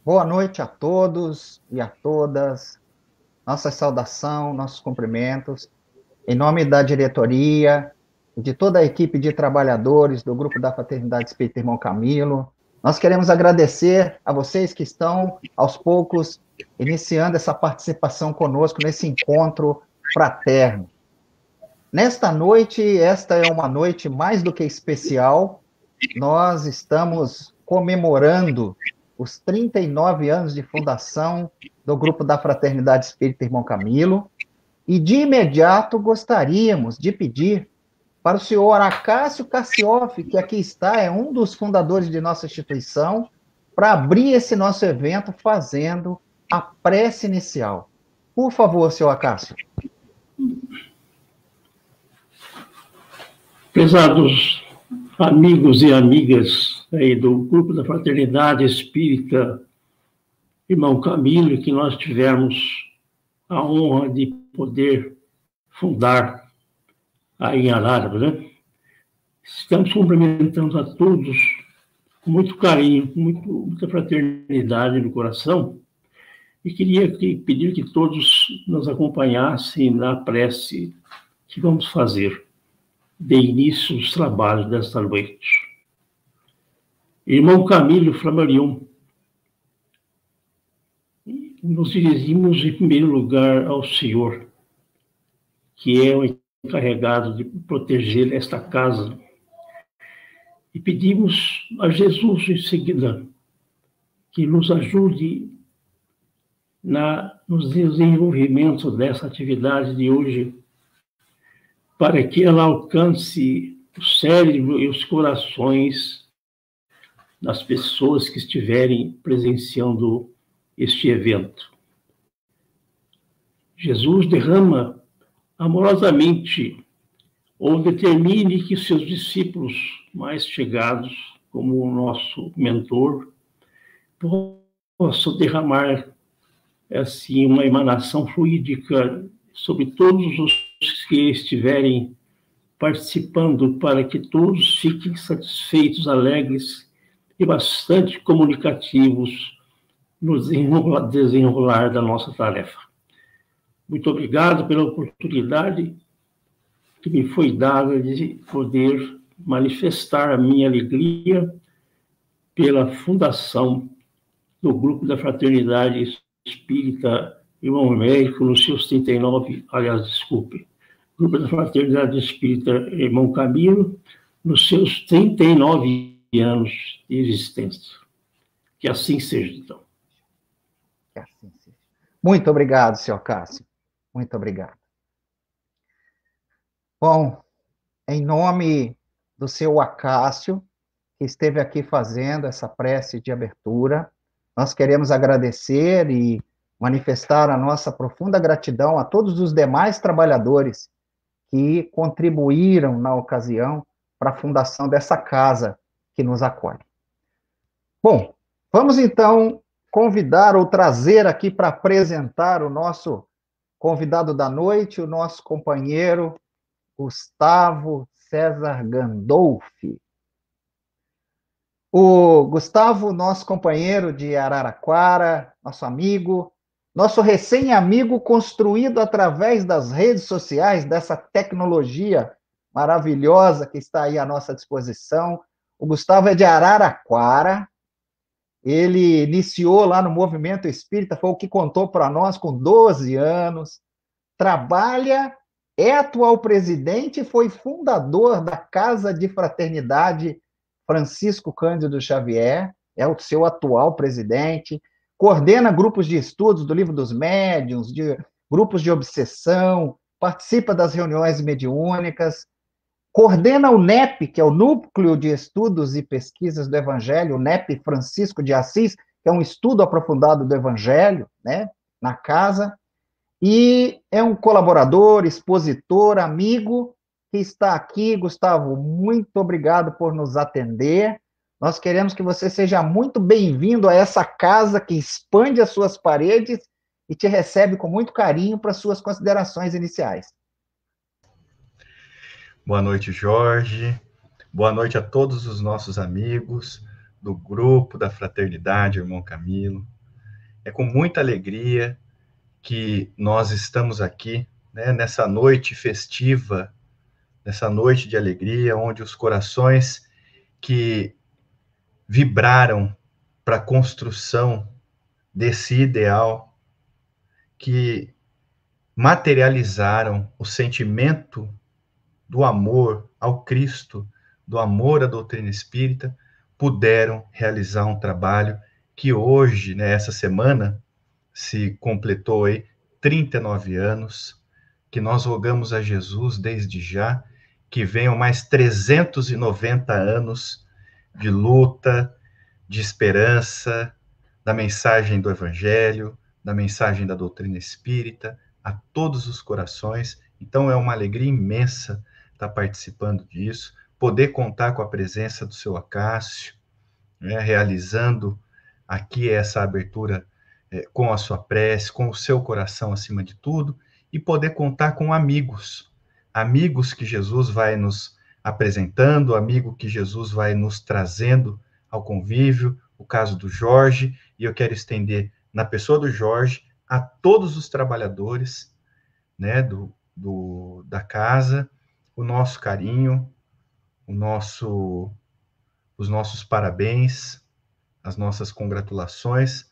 Boa noite a todos e a todas. Nossa saudação, nossos cumprimentos. Em nome da diretoria e de toda a equipe de trabalhadores do Grupo da Fraternidade Espírita Irmão Camilo, nós queremos agradecer a vocês que estão, aos poucos, iniciando essa participação conosco nesse encontro fraterno. Nesta noite, esta é uma noite mais do que especial, nós estamos comemorando os 39 anos de fundação do Grupo da Fraternidade Espírita Irmão Camilo, e de imediato gostaríamos de pedir para o senhor Acácio Cassioff, que aqui está, é um dos fundadores de nossa instituição, para abrir esse nosso evento fazendo a prece inicial. Por favor, senhor Acácio. Prezados amigos e amigas aí do Grupo da Fraternidade Espírita Irmão Camilo, que nós tivemos a honra de poder fundar aí em Araras, né? Estamos cumprimentando a todos com muito carinho, com muita fraternidade no coração, e queria pedir que todos nos acompanhassem na prece que vamos fazer de início os trabalhos desta noite. Irmão Camilo Flammarion, nos dirigimos em primeiro lugar ao Senhor, que é o encarregado de proteger esta casa, e pedimos a Jesus em seguida que nos ajude no desenvolvimento dessa atividade de hoje, para que ela alcance o cérebro e os corações das pessoas que estiverem presenciando este evento. Jesus derrama amorosamente ou determine que seus discípulos mais chegados, como o nosso mentor, possam derramar assim uma emanação fluídica sobre todos os que estiverem participando, para que todos fiquem satisfeitos, alegres e bastante comunicativos no desenrolar da nossa tarefa. Muito obrigado pela oportunidade que me foi dada de poder manifestar a minha alegria pela fundação do Grupo da Fraternidade Espírita Irmão Américo, nos seus 39, aliás, desculpe, Grupo da Fraternidade Espírita Irmão Camilo, nos seus 39 anos de existência. Que assim seja, então. Que assim seja. Muito obrigado, senhor Cássio. Muito obrigado. Bom, em nome do seu Acácio, que esteve aqui fazendo essa prece de abertura, nós queremos agradecer e manifestar a nossa profunda gratidão a todos os demais trabalhadores que contribuíram na ocasião para a fundação dessa casa que nos acolhe. Bom, vamos então convidar ou trazer aqui para apresentar o nosso convidado da noite, o nosso companheiro Gustavo César Gandolfi. O Gustavo, nosso companheiro de Araraquara, nosso amigo, nosso recém-amigo construído através das redes sociais, dessa tecnologia maravilhosa que está aí à nossa disposição. O Gustavo é de Araraquara, ele iniciou lá no Movimento Espírita, foi o que contou para nós com 12 anos, trabalha, é atual presidente e foi fundador da Casa de Fraternidade Francisco Cândido Xavier, é o seu atual presidente, coordena grupos de estudos do Livro dos Médiuns, de grupos de obsessão, participa das reuniões mediúnicas, coordena o NEP, que é o Núcleo de Estudos e Pesquisas do Evangelho, o NEP Francisco de Assis, que é um estudo aprofundado do Evangelho, né, na casa, e é um colaborador, expositor, amigo, que está aqui. Gustavo, muito obrigado por nos atender. Nós queremos que você seja muito bem-vindo a essa casa que expande as suas paredes e te recebe com muito carinho para suas considerações iniciais. Boa noite, Jorge. Boa noite a todos os nossos amigos do Grupo da Fraternidade Irmão Camilo. É com muita alegria que nós estamos aqui, né, nessa noite festiva, nessa noite de alegria, onde os corações que vibraram para a construção desse ideal, que materializaram o sentimento do amor ao Cristo, do amor à doutrina espírita, puderam realizar um trabalho que hoje, né, essa semana, se completou aí 39 anos, que nós rogamos a Jesus desde já que venham mais 390 anos de luta, de esperança, da mensagem do Evangelho, da mensagem da doutrina espírita, a todos os corações. Então é uma alegria imensa estar participando disso, poder contar com a presença do seu Acácio, né, realizando aqui essa abertura com a sua prece, com o seu coração acima de tudo, e poder contar com amigos, amigos que Jesus vai nos apresentando, amigo que Jesus vai nos trazendo ao convívio, o caso do Jorge, e eu quero estender na pessoa do Jorge a todos os trabalhadores, né, da casa, o nosso carinho, os nossos parabéns, as nossas congratulações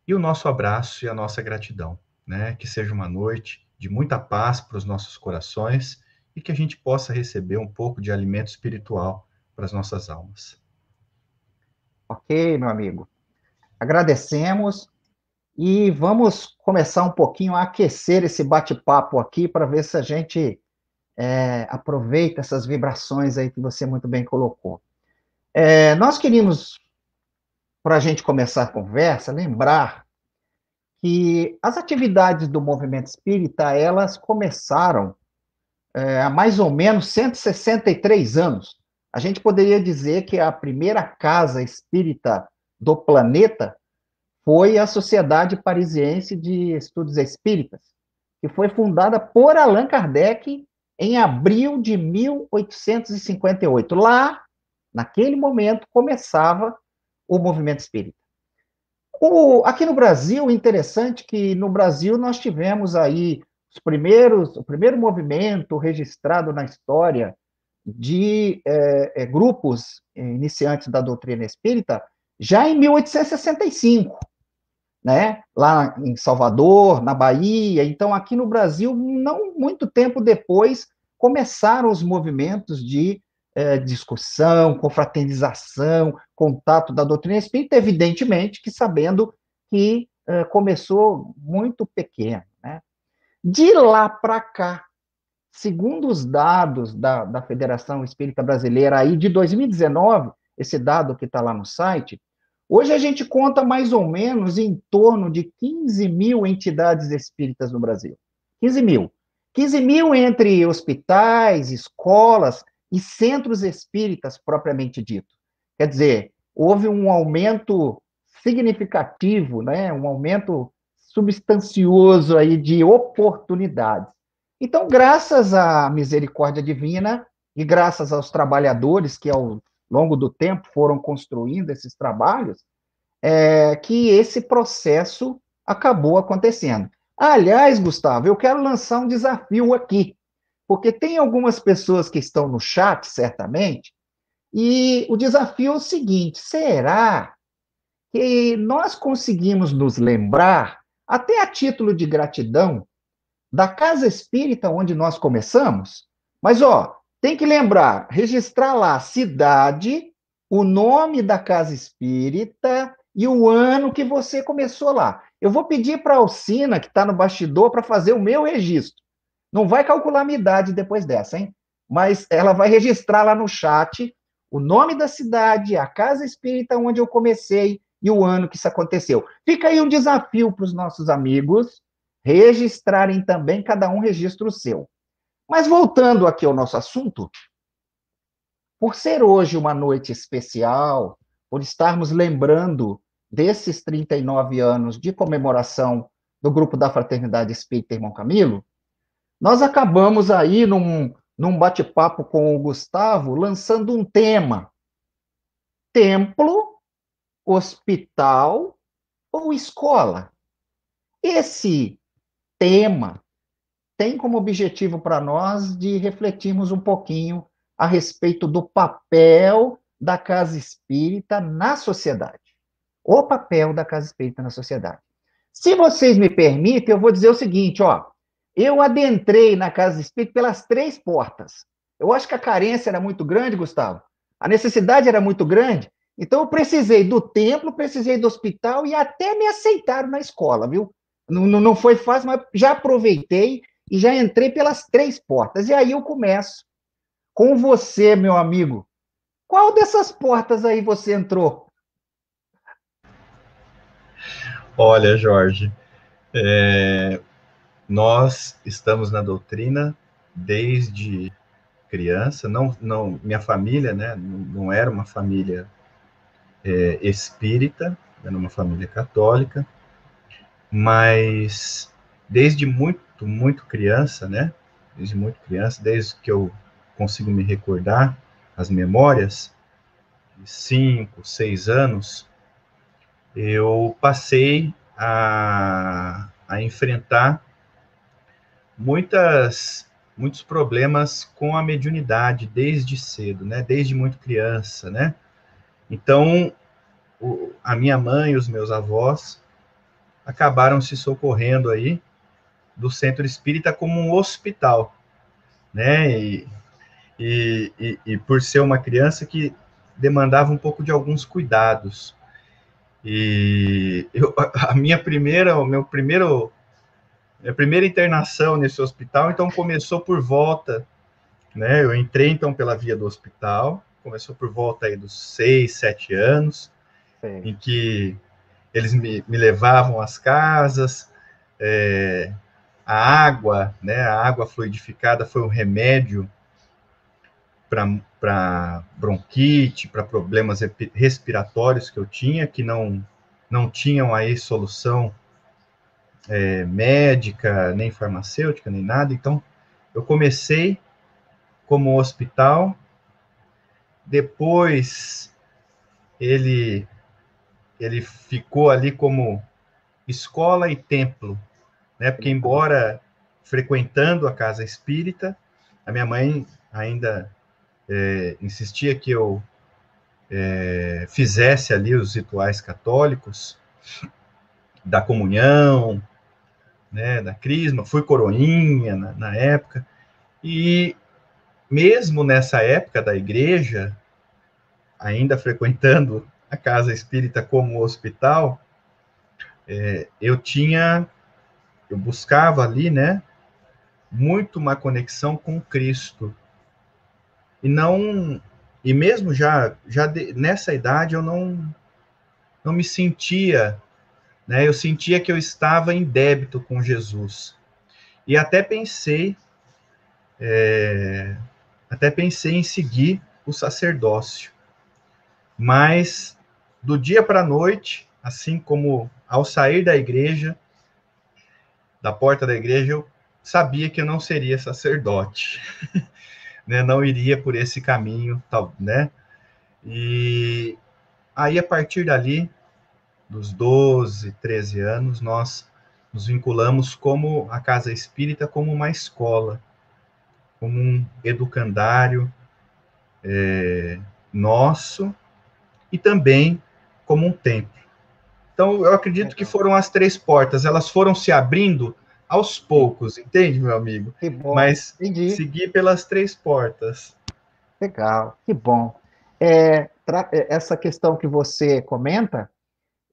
e o nosso abraço e a nossa gratidão, né? Que seja uma noite de muita paz para os nossos corações e que a gente possa receber um pouco de alimento espiritual para as nossas almas. Ok, meu amigo. Agradecemos e vamos começar um pouquinho a aquecer esse bate-papo aqui para ver se a gente aproveita essas vibrações aí que você muito bem colocou. Nós queríamos, para a gente começar a conversa, lembrar que as atividades do movimento espírita, elas começaram há mais ou menos 163 anos. A gente poderia dizer que a primeira casa espírita do planeta foi a Sociedade Parisiense de Estudos Espíritas, que foi fundada por Allan Kardec em abril de 1858. Lá, naquele momento, começava o movimento espírita. Aqui no Brasil, interessante que no Brasil nós tivemos aí o primeiro movimento registrado na história de grupos iniciantes da doutrina espírita já em 1865, né? Lá em Salvador, na Bahia. Então, aqui no Brasil, não muito tempo depois, começaram os movimentos de discussão, confraternização, contato da doutrina espírita, evidentemente que sabendo que começou muito pequeno, né? De lá para cá, segundo os dados da Federação Espírita Brasileira aí de 2019, esse dado que está lá no site, hoje a gente conta mais ou menos em torno de 15 mil entidades espíritas no Brasil. 15 mil. 15 mil entre hospitais, escolas e centros espíritas, propriamente dito. Quer dizer, houve um aumento significativo, né? Um aumento substancioso aí de oportunidades. Então, graças à misericórdia divina e graças aos trabalhadores que, ao longo do tempo, foram construindo esses trabalhos, que esse processo acabou acontecendo. Aliás, Gustavo, eu quero lançar um desafio aqui, porque tem algumas pessoas que estão no chat, certamente, e o desafio é o seguinte: será que nós conseguimos nos lembrar, até a título de gratidão, da casa espírita onde nós começamos? Mas, tem que lembrar, registrar lá a cidade, o nome da casa espírita e o ano que você começou lá. Eu vou pedir para a Alcina, que está no bastidor, para fazer o meu registro. Não vai calcular a minha idade depois dessa, hein? Mas ela vai registrar lá no chat o nome da cidade, a casa espírita onde eu comecei e o ano que isso aconteceu. Fica aí um desafio para os nossos amigos registrarem também, cada um registra o seu. Mas voltando aqui ao nosso assunto, por ser hoje uma noite especial, por estarmos lembrando desses 39 anos de comemoração do Grupo da Fraternidade Espírita Irmão Camilo, nós acabamos aí, num bate-papo com o Gustavo, lançando um tema: templo, hospital ou escola? Esse tema tem como objetivo para nós de refletirmos um pouquinho a respeito do papel da casa espírita na sociedade. O papel da casa espírita na sociedade. Se vocês me permitem, eu vou dizer o seguinte, ó. Eu adentrei na casa espírita pelas 3 portas. Eu acho que a carência era muito grande, Gustavo. A necessidade era muito grande. Então, eu precisei do templo, precisei do hospital e até me aceitaram na escola, viu? Não foi fácil, mas já aproveitei e já entrei pelas 3 portas. E aí eu começo com você, meu amigo. Qual dessas portas aí você entrou? Olha, Jorge, nós estamos na doutrina desde criança. Não, minha família, né, não era uma família espírita, era uma família católica, mas desde muito criança, né, desde que eu consigo me recordar as memórias, de 5, 6 anos, eu passei a enfrentar muitos problemas com a mediunidade desde cedo, né? Desde muito criança, né? Então, a minha mãe e os meus avós acabaram se socorrendo aí do centro espírita como um hospital, né? E por ser uma criança que demandava um pouco de alguns cuidados. E minha primeira internação nesse hospital, então começou por volta, né? Eu entrei então pela via do hospital, começou por volta aí dos 6, 7 anos, em que eles me levavam às casas, a água, né? A água fluidificada foi um remédio para bronquite, para problemas respiratórios que eu tinha, que não tinham aí solução médica, nem farmacêutica, nem nada. Então, eu comecei como hospital, depois ele ficou ali como escola e templo, né? Porque embora frequentando a casa espírita, a minha mãe ainda insistia que eu fizesse ali os rituais católicos da comunhão, né, da crisma, fui coroinha na época, e mesmo nessa época da igreja, ainda frequentando a casa espírita como hospital, eu buscava ali, né, muito uma conexão com Cristo, e mesmo nessa idade eu não me sentia, né, eu sentia que eu estava em débito com Jesus, e até pensei em seguir o sacerdócio, mas do dia para a noite, assim como ao sair da porta da igreja, eu sabia que eu não seria sacerdote, né? Não iria por esse caminho, né? E aí, a partir dali, dos 12, 13 anos, nós nos vinculamos como a Casa Espírita, como uma escola, como um educandário nosso, e também como um templo. Então, eu acredito que foram as 3 portas, elas foram se abrindo aos poucos, entende, meu amigo? Que bom, Mas entendi. seguir pelas 3 portas. Legal, que bom. Essa questão que você comenta,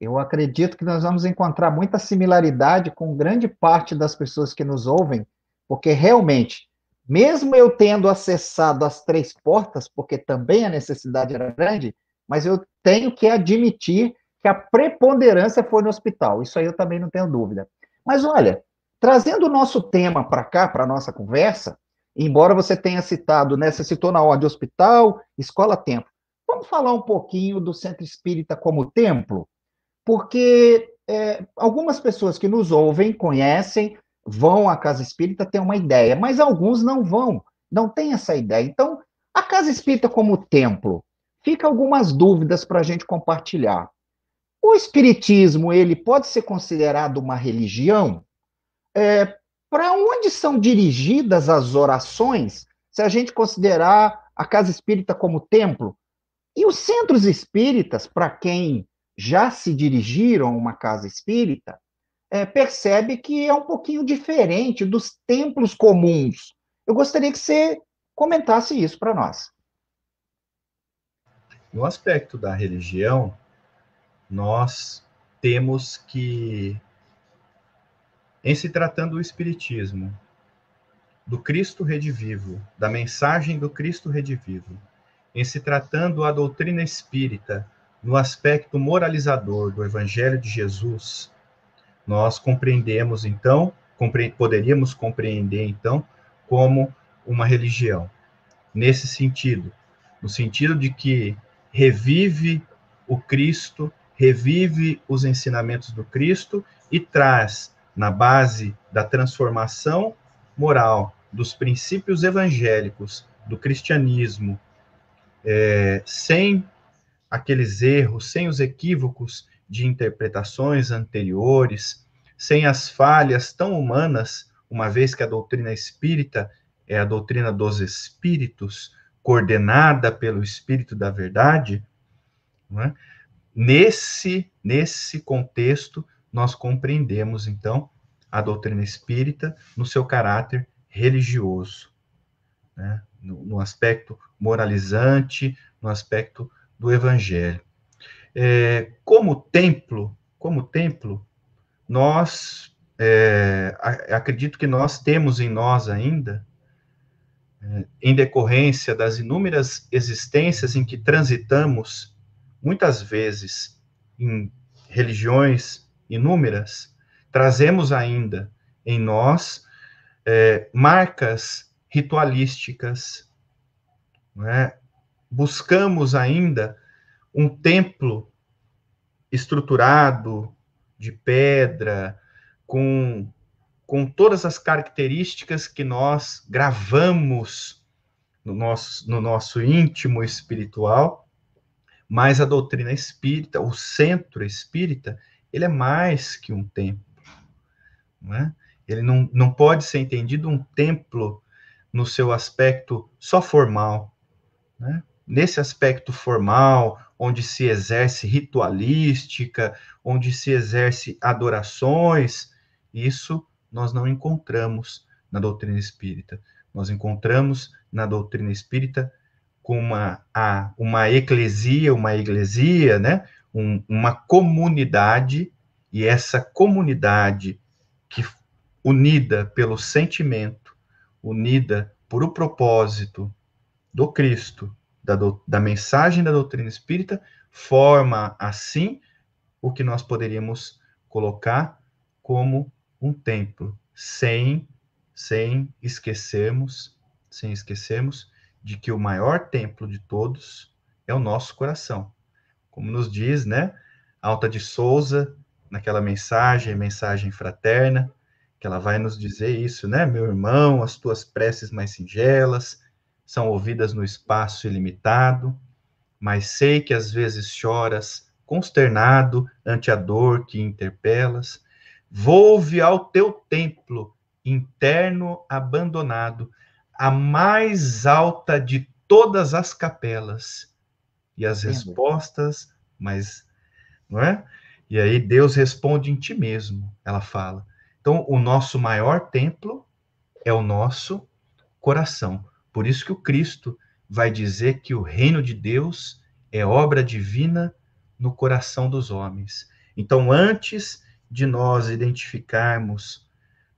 eu acredito que nós vamos encontrar muita similaridade com grande parte das pessoas que nos ouvem, porque realmente, mesmo eu tendo acessado as 3 portas, porque também a necessidade era grande, mas eu tenho que admitir que a preponderância foi no hospital. Isso aí eu também não tenho dúvida. Mas olha, trazendo o nosso tema para cá, para a nossa conversa, embora você tenha citado, né, você citou na ordem hospital, escola, templo. Vamos falar um pouquinho do centro espírita como templo? Porque algumas pessoas que nos ouvem, conhecem, vão à casa espírita, têm uma ideia, mas alguns não vão, não têm essa ideia. Então, a casa espírita como templo, fica algumas dúvidas para a gente compartilhar. O espiritismo, ele pode ser considerado uma religião? Para onde são dirigidas as orações, se a gente considerar a casa espírita como templo? E os centros espíritas, para quem já se dirigiram a uma casa espírita, percebe que é um pouquinho diferente dos templos comuns. Eu gostaria que você comentasse isso para nós. No aspecto da religião, nós temos que, em se tratando do Espiritismo, do Cristo redivivo, da mensagem do Cristo redivivo, em se tratando a doutrina espírita, no aspecto moralizador do Evangelho de Jesus, nós compreendemos, então, poderíamos compreender, então, como uma religião. Nesse sentido, no sentido de que revive o Cristo, revive os ensinamentos do Cristo e traz, na base da transformação moral, dos princípios evangélicos, do cristianismo, sem aqueles erros, sem os equívocos de interpretações anteriores, sem as falhas tão humanas, uma vez que a doutrina espírita é a doutrina dos espíritos, coordenada pelo Espírito da Verdade, não é? Nesse contexto, nós compreendemos, então, a doutrina espírita no seu caráter religioso, né? No aspecto moralizante, no aspecto do Evangelho. Como templo, nós, acredito que nós temos em nós ainda, em decorrência das inúmeras existências em que transitamos, muitas vezes em religiões inúmeras, trazemos ainda em nós marcas ritualísticas, não é? Buscamos ainda um templo estruturado de pedra, com todas as características que nós gravamos no nosso íntimo espiritual, mas a doutrina espírita, o centro espírita, ele é mais que um templo, não é? Ele não pode ser entendido um templo no seu aspecto só formal, né? Nesse aspecto formal, onde se exerce ritualística, onde se exerce adorações, isso nós não encontramos na doutrina espírita. Nós encontramos na doutrina espírita com uma igreja, né? Uma comunidade, e essa comunidade que unida pelo sentimento, unida por o propósito do Cristo, da mensagem da doutrina espírita, forma, assim, o que nós poderíamos colocar como um templo, sem esquecermos de que o maior templo de todos é o nosso coração. Como nos diz, né, Alta de Souza, naquela mensagem fraterna, que ela vai nos dizer isso, né, meu irmão, as tuas preces mais singelas são ouvidas no espaço ilimitado, mas sei que às vezes choras consternado ante a dor que interpelas. Volve ao teu templo interno abandonado, a mais alta de todas as capelas. E as respostas, mas, não é? E aí Deus responde em ti mesmo, ela fala. Então, o nosso maior templo é o nosso coração. Por isso que o Cristo vai dizer que o reino de Deus é obra divina no coração dos homens. Então, antes de nós identificarmos,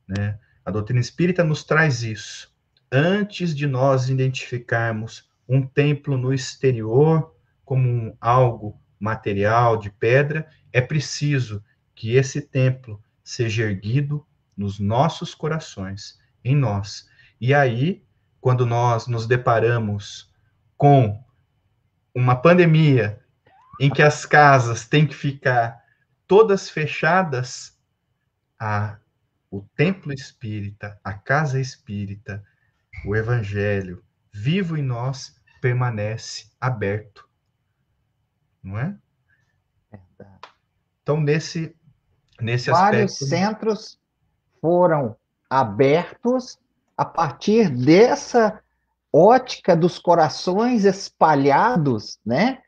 né, a doutrina espírita nos traz isso. Antes de nós identificarmos um templo no exterior como algo material de pedra, é preciso que esse templo seja erguido nos nossos corações, em nós. E aí, quando nós nos deparamos com uma pandemia em que as casas têm que ficar todas fechadas, o templo espírita, a casa espírita, o evangelho vivo em nós permanece aberto, não é? Então, nesse Vários aspecto, centros foram abertos a partir dessa ótica dos corações espalhados, né?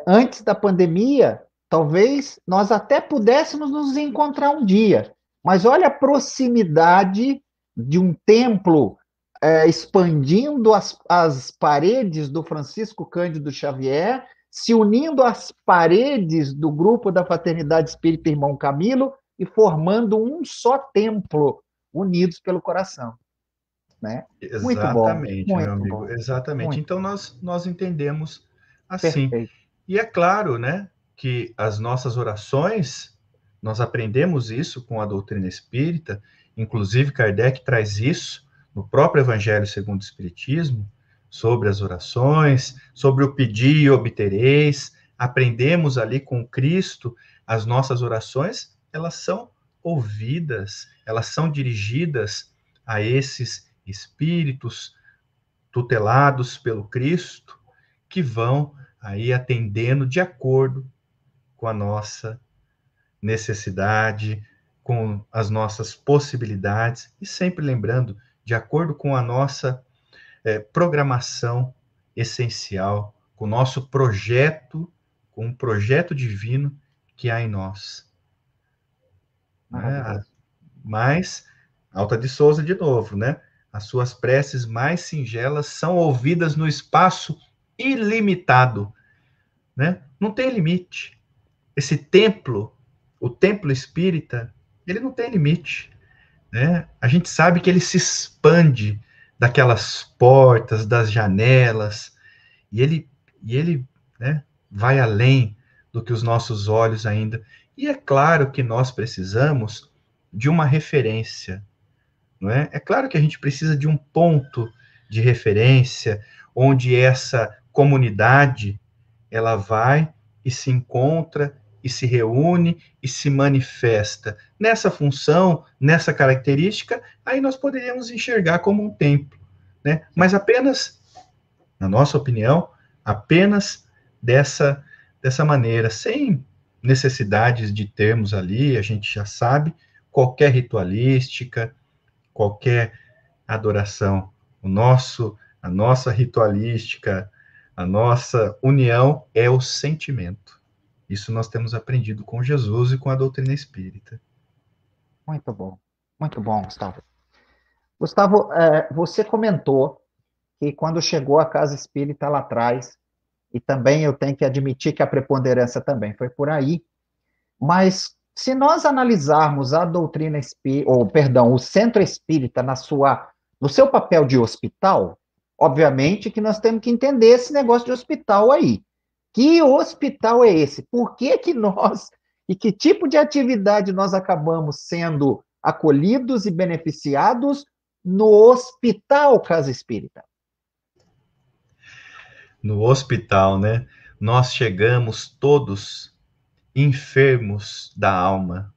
Antes da pandemia, talvez nós até pudéssemos nos encontrar um dia, mas olha a proximidade de um templo expandindo as paredes do Francisco Cândido Xavier, se unindo às paredes do grupo da Fraternidade Espírita Irmão Camilo e formando um só templo, unidos pelo coração, né? exatamente, meu Muito amigo, bom, exatamente. muito Então, nós entendemos assim. perfeito. E é claro, né, que as nossas orações, nós aprendemos isso com a doutrina espírita, inclusive Kardec traz isso no próprio Evangelho segundo o Espiritismo, sobre as orações, sobre o pedir e obtereis. Aprendemos ali com Cristo, as nossas orações, elas são ouvidas, elas são dirigidas a esses espíritos tutelados pelo Cristo, que vão aí atendendo de acordo com a nossa necessidade, com as nossas possibilidades, e sempre lembrando, de acordo com a nossa programação essencial, com o nosso projeto, com o projeto divino que há em nós. Né? Maravilhoso. Mas, Alta de Souza, de novo, né? As suas preces mais singelas são ouvidas no espaço ilimitado, né? Não tem limite. Esse templo, o templo espírita, ele não tem limite, né? A gente sabe que ele se expande daquelas portas, das janelas, e ele, né, vai além do que os nossos olhos ainda. E é claro que nós precisamos de uma referência, não é? É claro que a gente precisa de um ponto de referência onde essa comunidade ela vai e se encontra e se reúne e se manifesta nessa função, nessa característica, aí nós poderíamos enxergar como um templo, né? Mas apenas, na nossa opinião, apenas dessa maneira, sem necessidades de termos ali, a gente já sabe, qualquer ritualística, qualquer adoração, a nossa ritualística, a nossa união é o sentimento. Isso nós temos aprendido com Jesus e com a doutrina espírita. Muito bom, Gustavo. Gustavo, você comentou que quando chegou à Casa Espírita lá atrás, e também eu tenho que admitir que a preponderância também foi por aí, mas se nós analisarmos a doutrina espírita, ou perdão, o centro espírita no seu papel de hospital, obviamente que nós temos que entender esse negócio de hospital aí. Que hospital é esse? Por que que nós, e que tipo de atividade nós acabamos sendo acolhidos e beneficiados no Hospital Casa Espírita? No hospital, né? Nós chegamos todos enfermos da alma.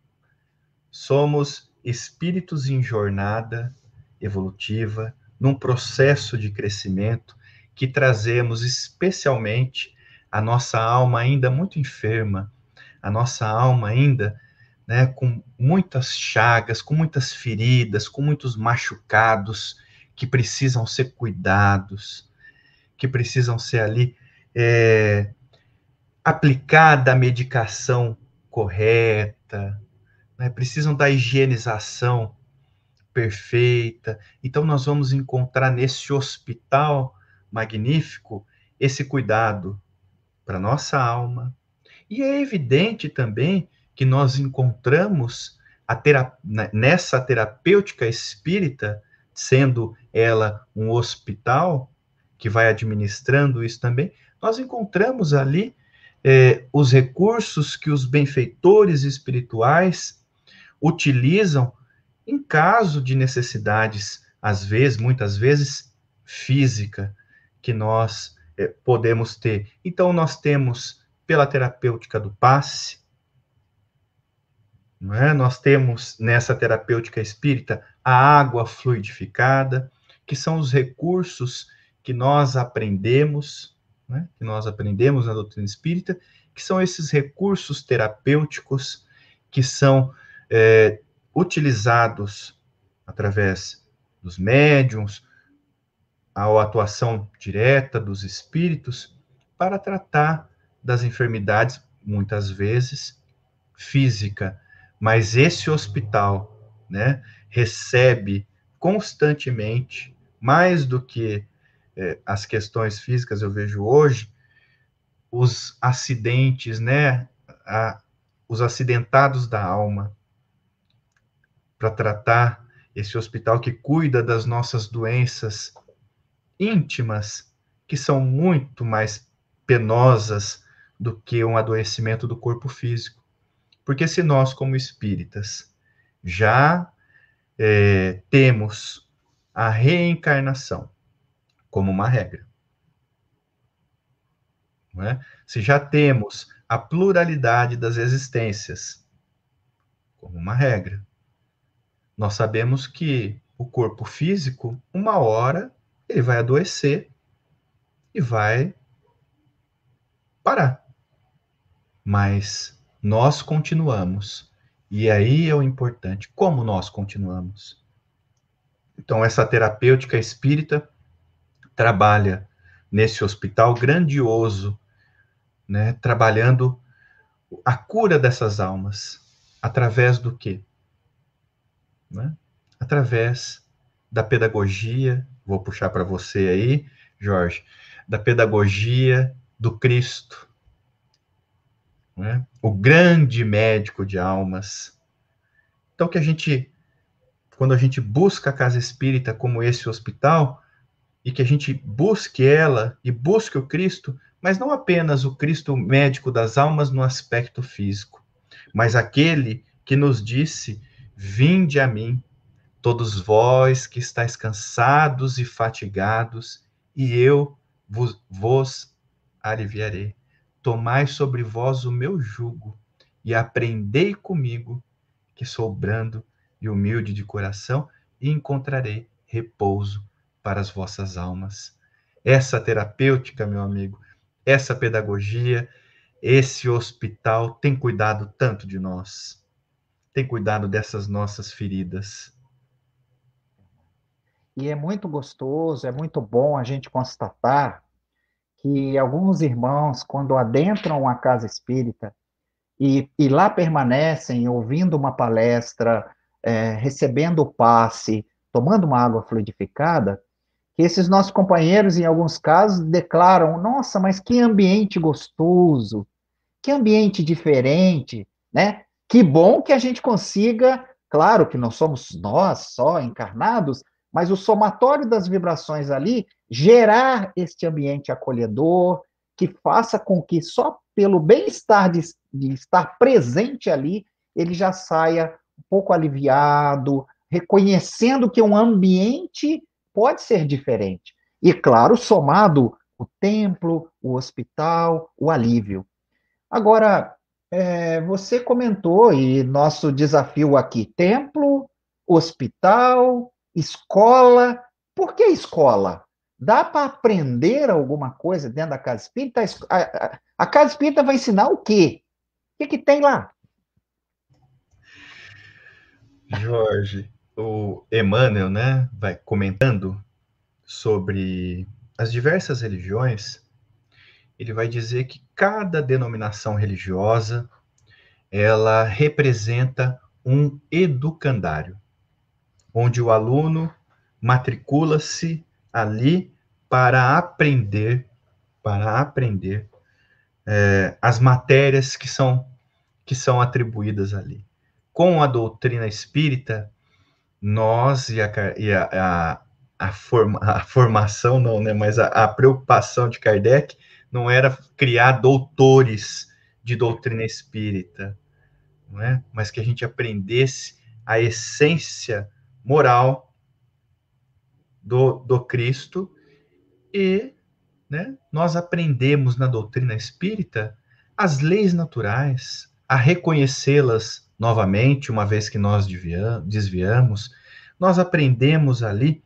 Somos espíritos em jornada evolutiva, num processo de crescimento que trazemos especialmente a nossa alma ainda muito enferma, a nossa alma ainda, né, com muitas chagas, com muitas feridas, com muitos machucados que precisam ser cuidados, que precisam ser ali aplicada a medicação correta, né, precisam da higienização perfeita. Então, nós vamos encontrar nesse hospital magnífico esse cuidado para nossa alma. E é evidente também que nós encontramos nessa terapêutica espírita, sendo ela um hospital que vai administrando isso também, nós encontramos ali os recursos que os benfeitores espirituais utilizam em caso de necessidades, às vezes, muitas vezes, física, que nós podemos ter. Então, nós temos, pela terapêutica do passe, não é? Nós temos, nessa terapêutica espírita, a água fluidificada, que são os recursos que nós aprendemos, né? Que nós aprendemos na doutrina espírita, que são esses recursos terapêuticos que são utilizados através dos médiuns, a atuação direta dos espíritos, para tratar das enfermidades, muitas vezes, física. Mas esse hospital, né, recebe constantemente, mais do que as questões físicas, eu vejo hoje, os acidentes, né, os acidentados da alma, para tratar esse hospital que cuida das nossas doenças íntimas, que são muito mais penosas do que um adoecimento do corpo físico. Porque se nós, como espíritas, já temos a reencarnação como uma regra, não é? Se já temos a pluralidade das existências como uma regra, nós sabemos que o corpo físico, uma hora, ele vai adoecer e vai parar. Mas nós continuamos. E aí é o importante, como nós continuamos. Então, essa terapêutica espírita trabalha nesse hospital grandioso, né, trabalhando a cura dessas almas. Através do quê? Né? Através da pedagogia, vou puxar para você aí, Jorge, da pedagogia do Cristo, né? O grande médico de almas. Então, quando a gente busca a casa espírita como esse hospital, e que a gente busque ela e busque o Cristo, mas não apenas o Cristo médico das almas no aspecto físico, mas aquele que nos disse: vinde a mim, todos vós que estáis cansados e fatigados, e eu vos aliviarei. Tomai sobre vós o meu jugo e aprendei comigo, que sou brando e humilde de coração, e encontrarei repouso para as vossas almas. Essa terapêutica, meu amigo, essa pedagogia, esse hospital tem cuidado tanto de nós, tem cuidado dessas nossas feridas. E é muito gostoso, é muito bom a gente constatar que alguns irmãos, quando adentram a casa espírita e lá permanecem ouvindo uma palestra, recebendo o passe, tomando uma água fluidificada, que esses nossos companheiros, em alguns casos, declaram: nossa, mas que ambiente gostoso, que ambiente diferente, né? Que bom que a gente consiga, claro que não somos nós só encarnados, mas o somatório das vibrações ali gerar este ambiente acolhedor, que faça com que só pelo bem-estar de estar presente ali, ele já saia um pouco aliviado, reconhecendo que um ambiente pode ser diferente. E, claro, somado o templo, o hospital, o alívio. Agora, você comentou, e nosso desafio aqui: templo, hospital, escola. Por que escola? Dá para aprender alguma coisa dentro da casa espírita? A casa espírita vai ensinar o quê? O que tem lá? Jorge, o Emmanuel, né, vai comentando sobre as diversas religiões. Ele vai dizer que cada denominação religiosa, ela representa um educandário, onde o aluno matricula-se ali para aprender as matérias que são atribuídas ali. Com a doutrina espírita, nós a formação não, né, mas a preocupação de Kardec não era criar doutores de doutrina espírita, não é? Mas que a gente aprendesse a essência moral do Cristo e, né, nós aprendemos na doutrina espírita as leis naturais, a reconhecê-las novamente, uma vez que nós desviamos. Nós aprendemos ali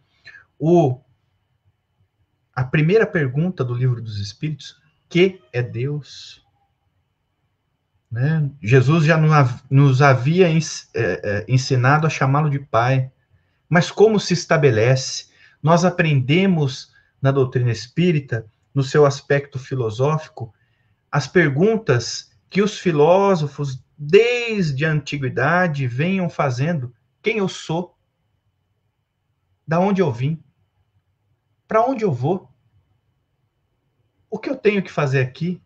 a primeira pergunta do Livro dos Espíritos: que é Deus? né? Jesus já nos havia ensinado a chamá-lo de Pai. Mas como se estabelece? Nós aprendemos na doutrina espírita, no seu aspecto filosófico, as perguntas que os filósofos, desde a antiguidade, venham fazendo: quem eu sou? Da onde eu vim? Para onde eu vou? O que eu tenho que fazer aqui?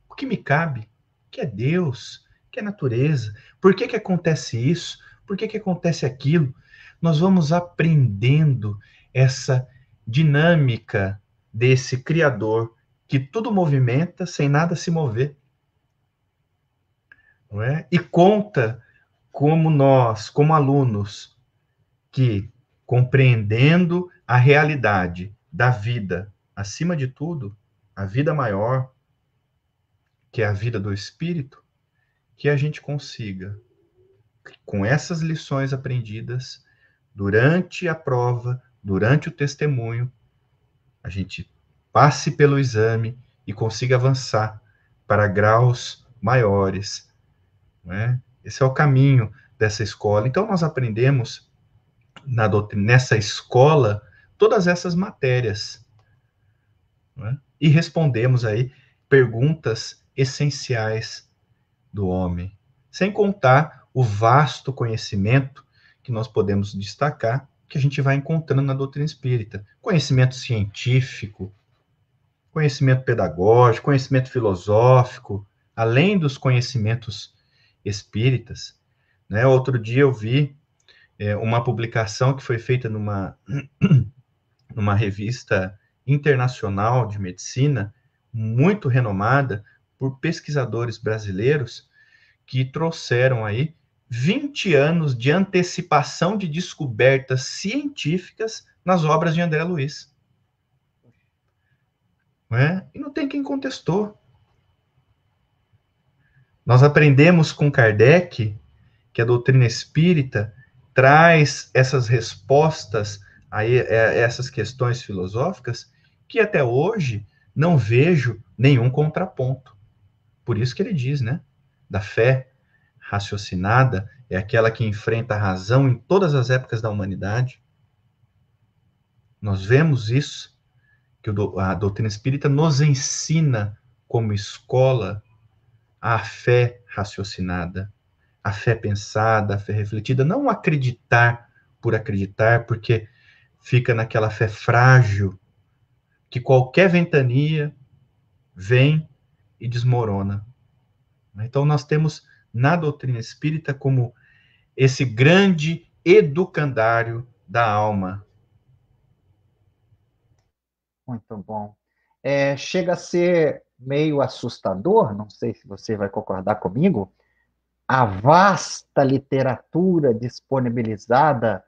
O que me cabe? O que é Deus? O que é natureza? Por que acontece isso? Por que acontece aquilo? Nós vamos aprendendo essa dinâmica desse Criador que tudo movimenta sem nada se mover. Não é? E conta como nós, como alunos, que compreendendo a realidade da vida, acima de tudo, a vida maior, que é a vida do espírito, que a gente consiga, com essas lições aprendidas, durante a prova, durante o testemunho, a gente passe pelo exame e consiga avançar para graus maiores, né? Esse é o caminho dessa escola. Então, nós aprendemos nessa escola todas essas matérias, né? E respondemos aí perguntas essenciais do homem, sem contar o vasto conhecimento que nós podemos destacar, que a gente vai encontrando na doutrina espírita. Conhecimento científico, conhecimento pedagógico, conhecimento filosófico, além dos conhecimentos espíritas, né? Outro dia eu vi uma publicação que foi feita numa revista internacional de medicina, muito renomada, por pesquisadores brasileiros, que trouxeram aí 20 anos de antecipação de descobertas científicas nas obras de André Luiz. Não é? E não tem quem contestou. Nós aprendemos com Kardec que a doutrina espírita traz essas respostas a essas questões filosóficas que até hoje não vejo nenhum contraponto. Por isso que ele diz, né? Da fé raciocinada é aquela que enfrenta a razão em todas as épocas da humanidade. Nós vemos isso, que a doutrina espírita nos ensina como escola a fé raciocinada, a fé pensada, a fé refletida, não acreditar por acreditar, porque fica naquela fé frágil, que qualquer ventania vem e desmorona. Então, nós temos na doutrina espírita como esse grande educandário da alma. Muito bom. Chega a ser meio assustador, não sei se você vai concordar comigo, a vasta literatura disponibilizada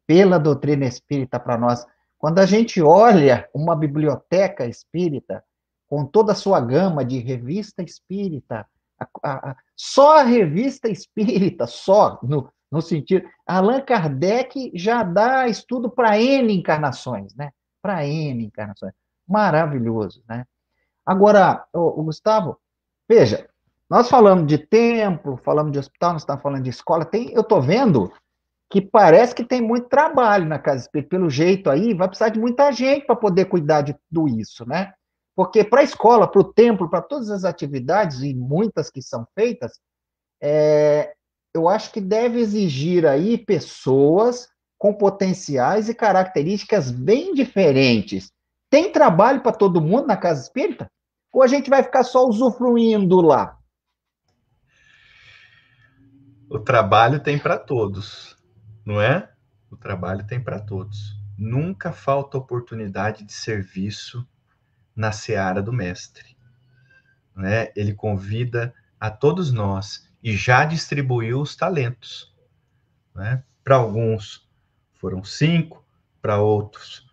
pela doutrina espírita para nós. Quando a gente olha uma biblioteca espírita, com toda a sua gama de revista espírita, só a revista espírita, só no sentido. Allan Kardec já dá estudo para N encarnações, né? Para N encarnações. Maravilhoso, né? Agora, o Gustavo, veja, nós falamos de templo, falamos de hospital, nós estamos falando de escola, eu estou vendo que parece que tem muito trabalho na Casa Espírita. Pelo jeito aí, vai precisar de muita gente para poder cuidar de tudo isso, né? Porque para a escola, para o templo, para todas as atividades, e muitas que são feitas, eu acho que deve exigir aí pessoas com potenciais e características bem diferentes. Tem trabalho para todo mundo na Casa Espírita? Ou a gente vai ficar só usufruindo lá? O trabalho tem para todos, não é? O trabalho tem para todos. Nunca falta oportunidade de serviço na seara do mestre, né? Ele convida a todos nós e já distribuiu os talentos, né? Para alguns foram 5, para outros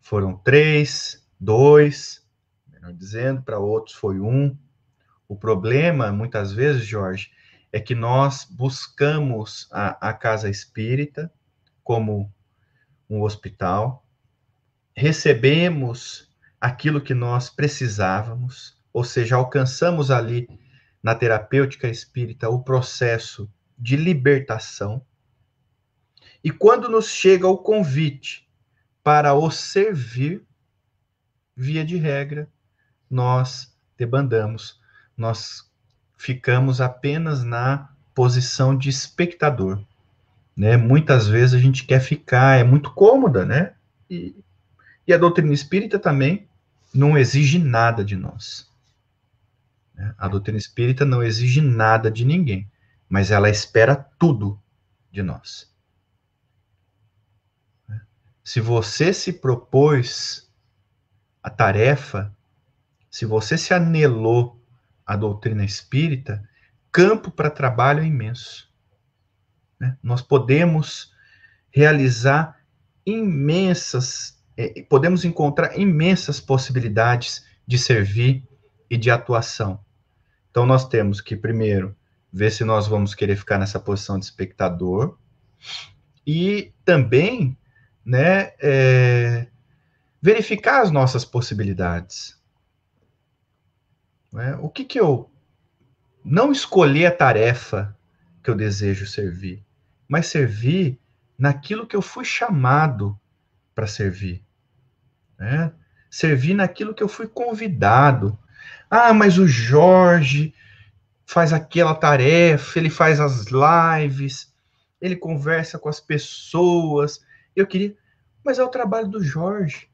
foram 3, 2, melhor dizendo, para outros foi 1. O problema, muitas vezes, Jorge, é que nós buscamos a casa espírita como um hospital, recebemos aquilo que nós precisávamos, ou seja, alcançamos ali na terapêutica espírita o processo de libertação. E quando nos chega o convite para o servir, via de regra, nós debandamos, nós ficamos apenas na posição de espectador, né? Muitas vezes a gente quer ficar, é muito cômoda, né? E a doutrina espírita também não exige nada de nós. A doutrina espírita não exige nada de ninguém, mas ela espera tudo de nós. Se você se propôs a tarefa, se você se anelou à doutrina espírita, campo para trabalho é imenso. Nós podemos realizar podemos encontrar imensas possibilidades de servir e de atuação. Então, nós temos que, primeiro, ver se nós vamos querer ficar nessa posição de espectador e também, né, verificar as nossas possibilidades. O que eu... Não escolher a tarefa que eu desejo servir, mas servir naquilo que eu fui chamado para servir. Servir naquilo que eu fui convidado. Ah, mas o Jorge faz aquela tarefa, ele faz as lives, ele conversa com as pessoas. Eu queria... Mas é o trabalho do Jorge.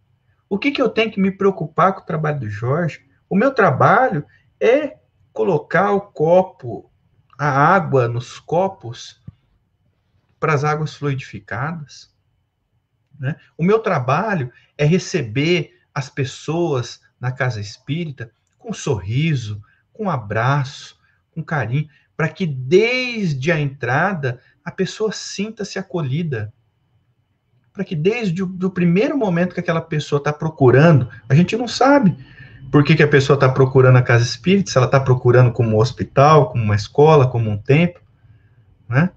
O que eu tenho que me preocupar com o trabalho do Jorge? O meu trabalho é colocar o copo, a água nos copos para as águas fluidificadas. Né? O meu trabalho é receber as pessoas na casa espírita com sorriso, com abraço, com carinho, para que desde a entrada a pessoa sinta-se acolhida. Para que desde o primeiro momento que aquela pessoa está procurando, a gente não sabe por que a pessoa está procurando a casa espírita, se ela está procurando como um hospital, como uma escola, como um templo, né?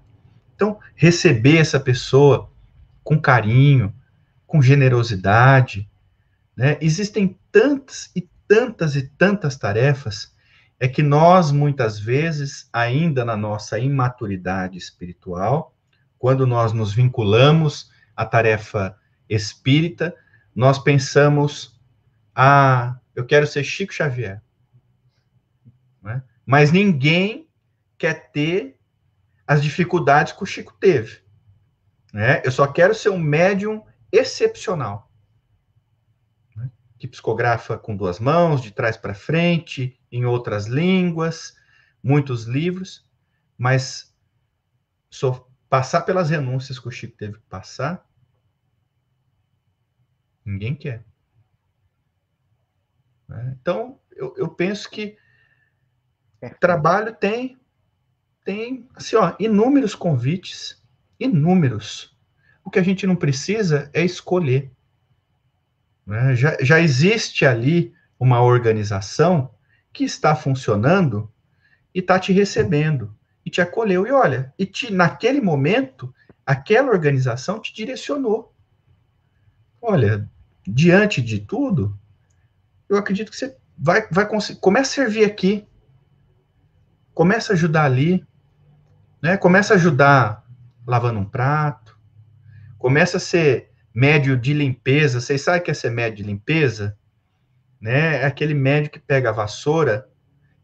Então, receber essa pessoa com carinho, com generosidade, né? Existem tantas e tantas e tantas tarefas, é que nós, muitas vezes, ainda na nossa imaturidade espiritual, quando nós nos vinculamos à tarefa espírita, nós pensamos, eu quero ser Chico Xavier. Né? Mas ninguém quer ter as dificuldades que o Chico teve. Né? Eu só quero ser um médium excepcional. Né? Que psicografa com 2 mãos, de trás para frente, em outras línguas, muitos livros, mas só passar pelas renúncias que o Chico teve que passar, ninguém quer. Então, eu penso que trabalho tem assim, inúmeros convites, inúmeros. O que a gente não precisa é escolher. Né? Já existe ali uma organização que está funcionando e está te recebendo, e te acolheu. E olha, naquele momento, aquela organização te direcionou. Olha, diante de tudo, eu acredito que você vai conseguir. Começa a servir aqui. Começa a ajudar ali. Né? Começa a ajudar lavando um prato. Começa a ser médio de limpeza. Vocês sabem o que é ser médio de limpeza? Né? É aquele médio que pega a vassoura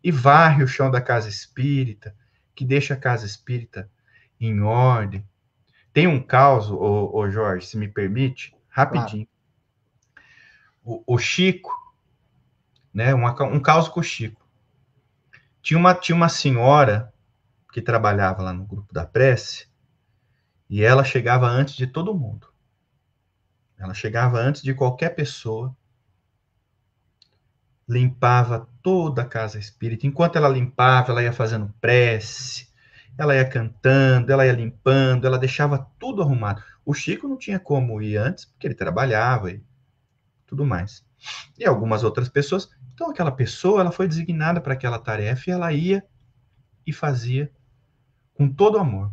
e varre o chão da casa espírita, que deixa a casa espírita em ordem. Tem um caso, ô Jorge, se me permite, rapidinho. Claro. O Chico, né, um caso com o Chico. Tinha uma senhora que trabalhava lá no grupo da prece, e ela chegava antes de todo mundo. Ela chegava antes de qualquer pessoa, limpava toda a casa espírita. Enquanto ela limpava, ela ia fazendo prece, ela ia cantando, ela ia limpando, ela deixava tudo arrumado. O Chico não tinha como ir antes, porque ele trabalhava e tudo mais. E algumas outras pessoas. Então, aquela pessoa, ela foi designada para aquela tarefa e ela ia e fazia com todo amor.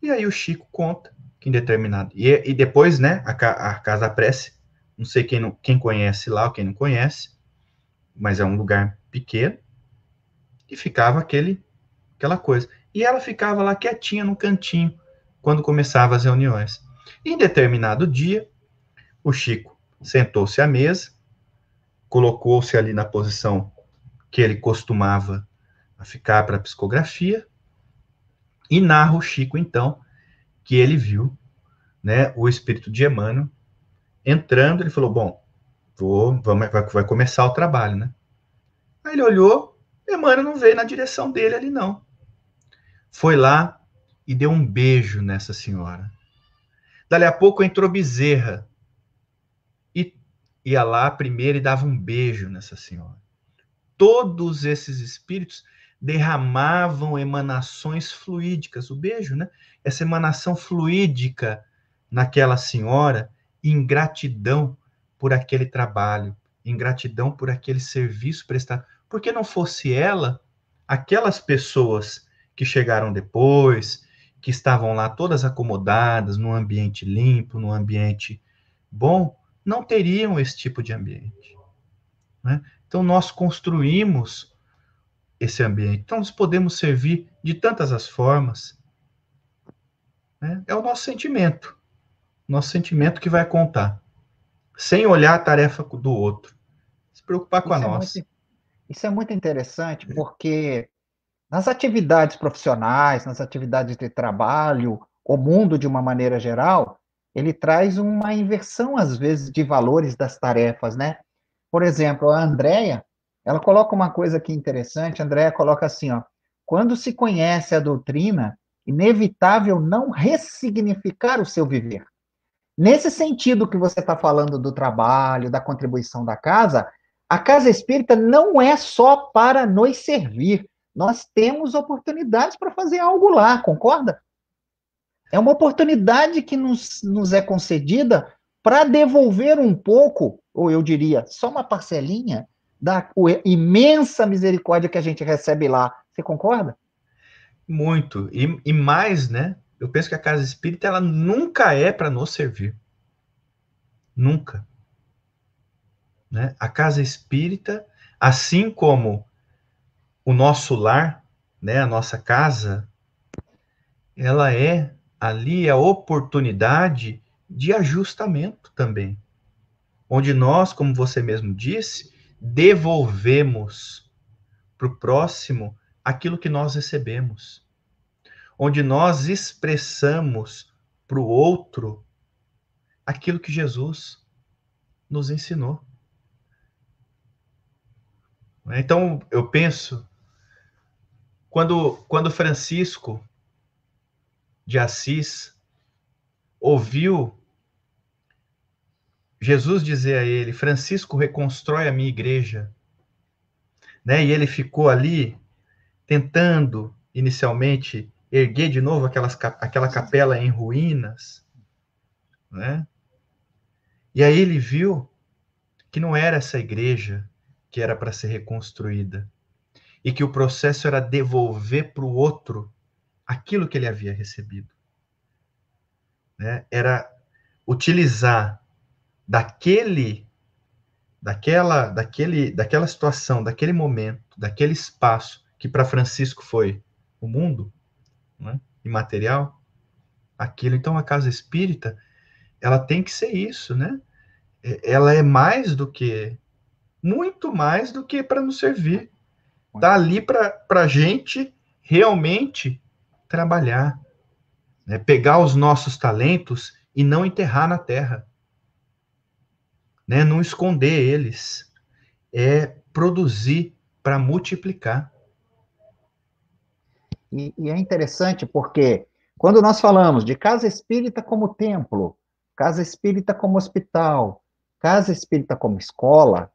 E aí o Chico conta que em determinado... E depois, né, a Casa da Prece, não sei quem conhece lá ou quem não conhece, mas é um lugar pequeno. E ficava aquela coisa. E ela ficava lá quietinha no cantinho, quando começavam as reuniões. Em determinado dia, o Chico sentou-se à mesa, colocou-se ali na posição que ele costumava ficar para a psicografia, e narra o Chico, então, que ele viu, né, o espírito de Emmanuel entrando. Ele falou, bom, vai começar o trabalho, né? Aí ele olhou, Emmanuel não veio na direção dele ali, não. Foi lá e deu um beijo nessa senhora. Dali a pouco entrou Bezerra e ia lá primeiro e dava um beijo nessa senhora. Todos esses espíritos derramavam emanações fluídicas, o beijo, né? Essa emanação fluídica naquela senhora, em gratidão por aquele trabalho, em gratidão por aquele serviço prestado. Porque não fosse ela, aquelas pessoas que chegaram depois, que estavam lá todas acomodadas, num ambiente limpo, num ambiente bom, não teriam esse tipo de ambiente, né? Então, nós construímos esse ambiente. Então, nós podemos servir de tantas as formas, né? É o nosso sentimento que vai contar, sem olhar a tarefa do outro, se preocupar com a Isso é nossa. isso é muito interessante, porque nas atividades profissionais, nas atividades de trabalho, o mundo de uma maneira geral, ele traz uma inversão, às vezes, de valores das tarefas, né? Por exemplo, a Andrea, ela coloca uma coisa aqui interessante. A Andrea coloca assim, ó: quando se conhece a doutrina, inevitável não ressignificar o seu viver. Nesse sentido que você está falando do trabalho, da contribuição da casa, a casa espírita não é só para nos servir. Nós temos oportunidades para fazer algo lá, concorda? É uma oportunidade que nos é concedida para devolver um pouco, ou eu diria, só uma parcelinha, da imensa misericórdia que a gente recebe lá. Você concorda? Muito. E mais, né? Eu penso que a casa espírita, ela nunca é para nos servir. Nunca. Né? A casa espírita, assim como o nosso lar, né, a nossa casa, ela é ali a oportunidade de ajustamento também, onde nós, como você mesmo disse, devolvemos para o próximo aquilo que nós recebemos, onde nós expressamos para o outro aquilo que Jesus nos ensinou. Então, eu penso, quando Francisco de Assis ouviu Jesus dizer a ele, Francisco, reconstrói a minha igreja, né? E ele ficou ali tentando, inicialmente, erguer de novo aquela capela em ruínas, né? E aí ele viu que não era essa igreja que era para ser reconstruída, e que o processo era devolver para o outro aquilo que ele havia recebido, né? Era utilizar daquela situação, daquele momento, daquele espaço que para Francisco foi o mundo, né, imaterial, aquilo. Então, a casa espírita, ela tem que ser isso, né? Ela é mais do que, muito mais do que para nos servir. Está ali para a gente realmente trabalhar, né? Pegar os nossos talentos e não enterrar na terra, né? Não esconder eles, é produzir para multiplicar. E é interessante porque quando nós falamos de casa espírita como templo, casa espírita como hospital, casa espírita como escola,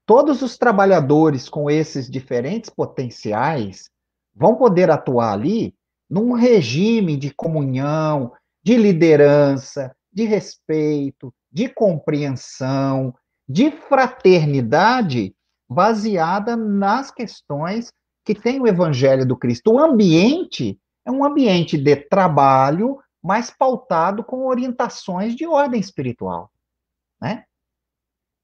todos os trabalhadores com esses diferentes potenciais vão poder atuar ali num regime de comunhão, de liderança, de respeito, de compreensão, de fraternidade, baseada nas questões que tem o Evangelho do Cristo. O ambiente é um ambiente de trabalho, mas pautado com orientações de ordem espiritual, né?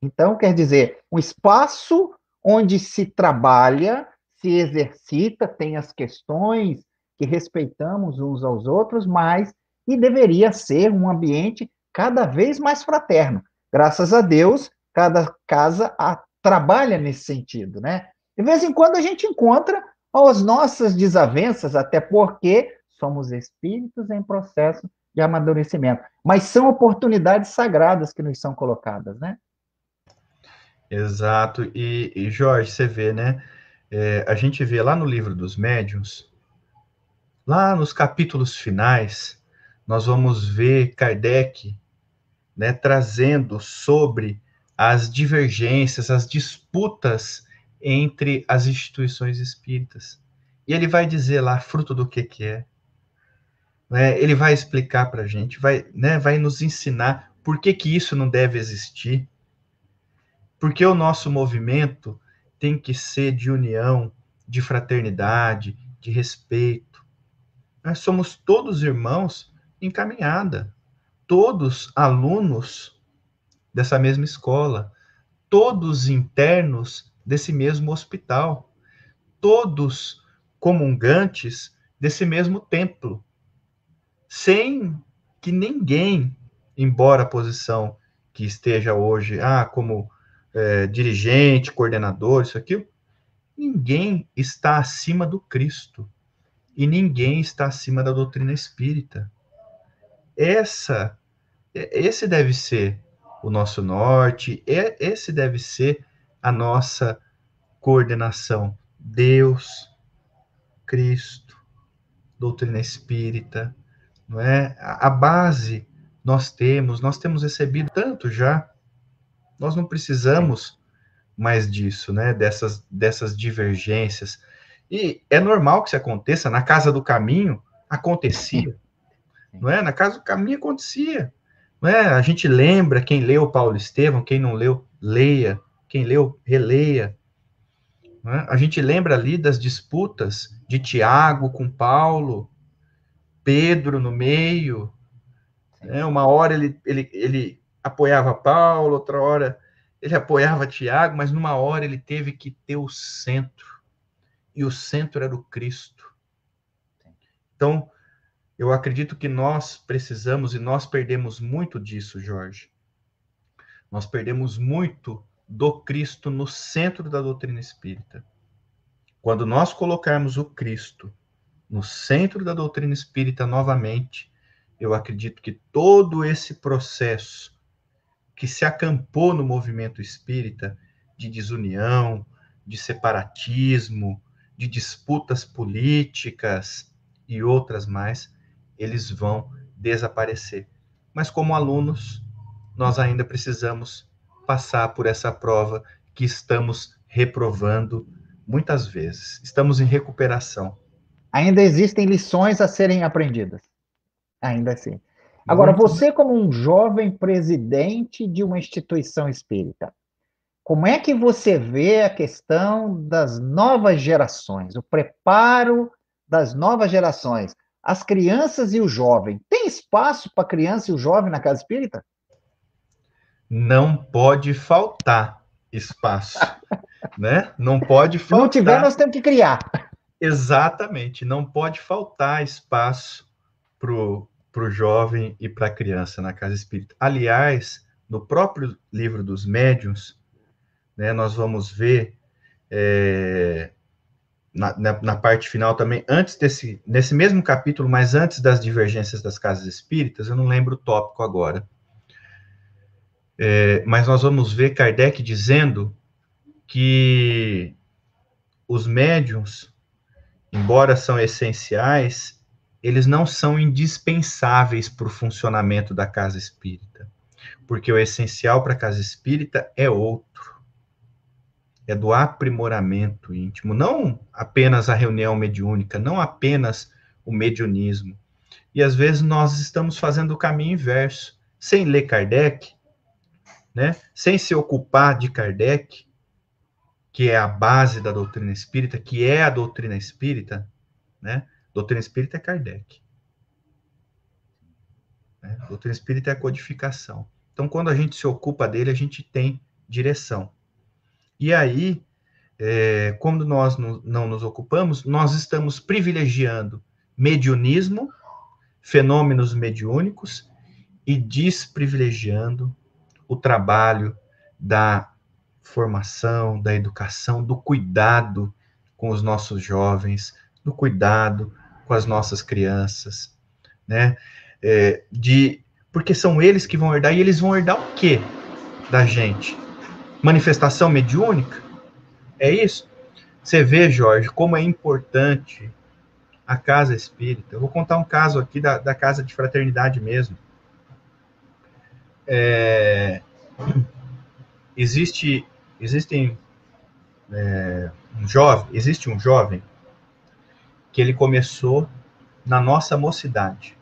Então, quer dizer, um espaço onde se trabalha se exercita, tem as questões que respeitamos uns aos outros, mas e deveria ser um ambiente cada vez mais fraterno. Graças a Deus, cada casa trabalha nesse sentido, né? De vez em quando a gente encontra as nossas desavenças, até porque somos espíritos em processo de amadurecimento. Mas são oportunidades sagradas que nos são colocadas, né? Exato. E Jorge, você vê, né? A gente vê lá no livro dos médiuns, lá nos capítulos finais, nós vamos ver Kardec, né, trazendo sobre as divergências, as disputas entre as instituições espíritas. E ele vai dizer lá, fruto do que é. Né? Ele vai explicar para a gente, vai nos ensinar por que isso não deve existir, porque o nosso movimento tem que ser de união, de fraternidade, de respeito. Nós somos todos irmãos em caminhada, todos alunos dessa mesma escola, todos internos desse mesmo hospital, todos comungantes desse mesmo templo, sem que ninguém, embora a posição que esteja hoje, como dirigente, coordenador, isso aqui, ninguém está acima do Cristo e ninguém está acima da doutrina espírita. Esse deve ser o nosso norte, esse deve ser a nossa coordenação. Deus, Cristo, doutrina espírita, não é? A base nós temos recebido tanto já, nós não precisamos mais disso, né? Dessas divergências. E é normal que isso aconteça, na Casa do Caminho acontecia, não é? Na Casa do Caminho acontecia, não é? A gente lembra, quem leu Paulo Estevão, quem não leu, leia, quem leu, releia. Não é? A gente lembra ali das disputas de Tiago com Paulo, Pedro no meio, né? Uma hora ele apoiava Paulo, outra hora ele apoiava Tiago, mas numa hora ele teve que ter o centro, e o centro era o Cristo. Então, eu acredito que nós precisamos, e nós perdemos muito disso, Jorge. Nós perdemos muito do Cristo no centro da doutrina espírita. Quando nós colocarmos o Cristo no centro da doutrina espírita novamente, eu acredito que todo esse processo que se acampou no movimento espírita de desunião, de separatismo, de disputas políticas e outras mais, eles vão desaparecer. Mas como alunos, nós ainda precisamos passar por essa prova que estamos reprovando muitas vezes. Estamos em recuperação. Ainda existem lições a serem aprendidas. Ainda assim. Agora, Muito, você como um jovem presidente de uma instituição espírita, como é que você vê a questão das novas gerações, o preparo das novas gerações, as crianças e o jovem? Tem espaço para a criança e o jovem na casa espírita? Não pode faltar espaço, né? Não pode Se não tiver, faltar. nós temos que criar. Exatamente, não pode faltar espaço para o jovem e para a criança na casa espírita. Aliás, no próprio livro dos médiuns, né, nós vamos ver na parte final também, nesse mesmo capítulo, mas antes das divergências das casas espíritas, eu não lembro o tópico agora, mas nós vamos ver Kardec dizendo que os médiuns, embora são essenciais, eles não são indispensáveis para o funcionamento da casa espírita, porque o essencial para a casa espírita é outro, é do aprimoramento íntimo, não apenas a reunião mediúnica, não apenas o mediunismo. E às vezes nós estamos fazendo o caminho inverso, sem ler Kardec, né? Sem se ocupar de Kardec, que é a base da doutrina espírita, que é a doutrina espírita, né? Doutrina espírita é Kardec. Né? Doutrina espírita é a codificação. Então, quando a gente se ocupa dele, a gente tem direção. E aí, Quando nós não nos ocupamos, nós estamos privilegiando mediunismo, fenômenos mediúnicos, e desprivilegiando o trabalho da formação, da educação, do cuidado com os nossos jovens, do cuidado com as nossas crianças, né? Porque são eles que vão herdar, e eles vão herdar o quê da gente? Manifestação mediúnica? É isso? Você vê, Jorge, como é importante a casa espírita. Eu vou contar um caso aqui da casa de fraternidade mesmo. Existe um jovem que ele começou na nossa mocidade.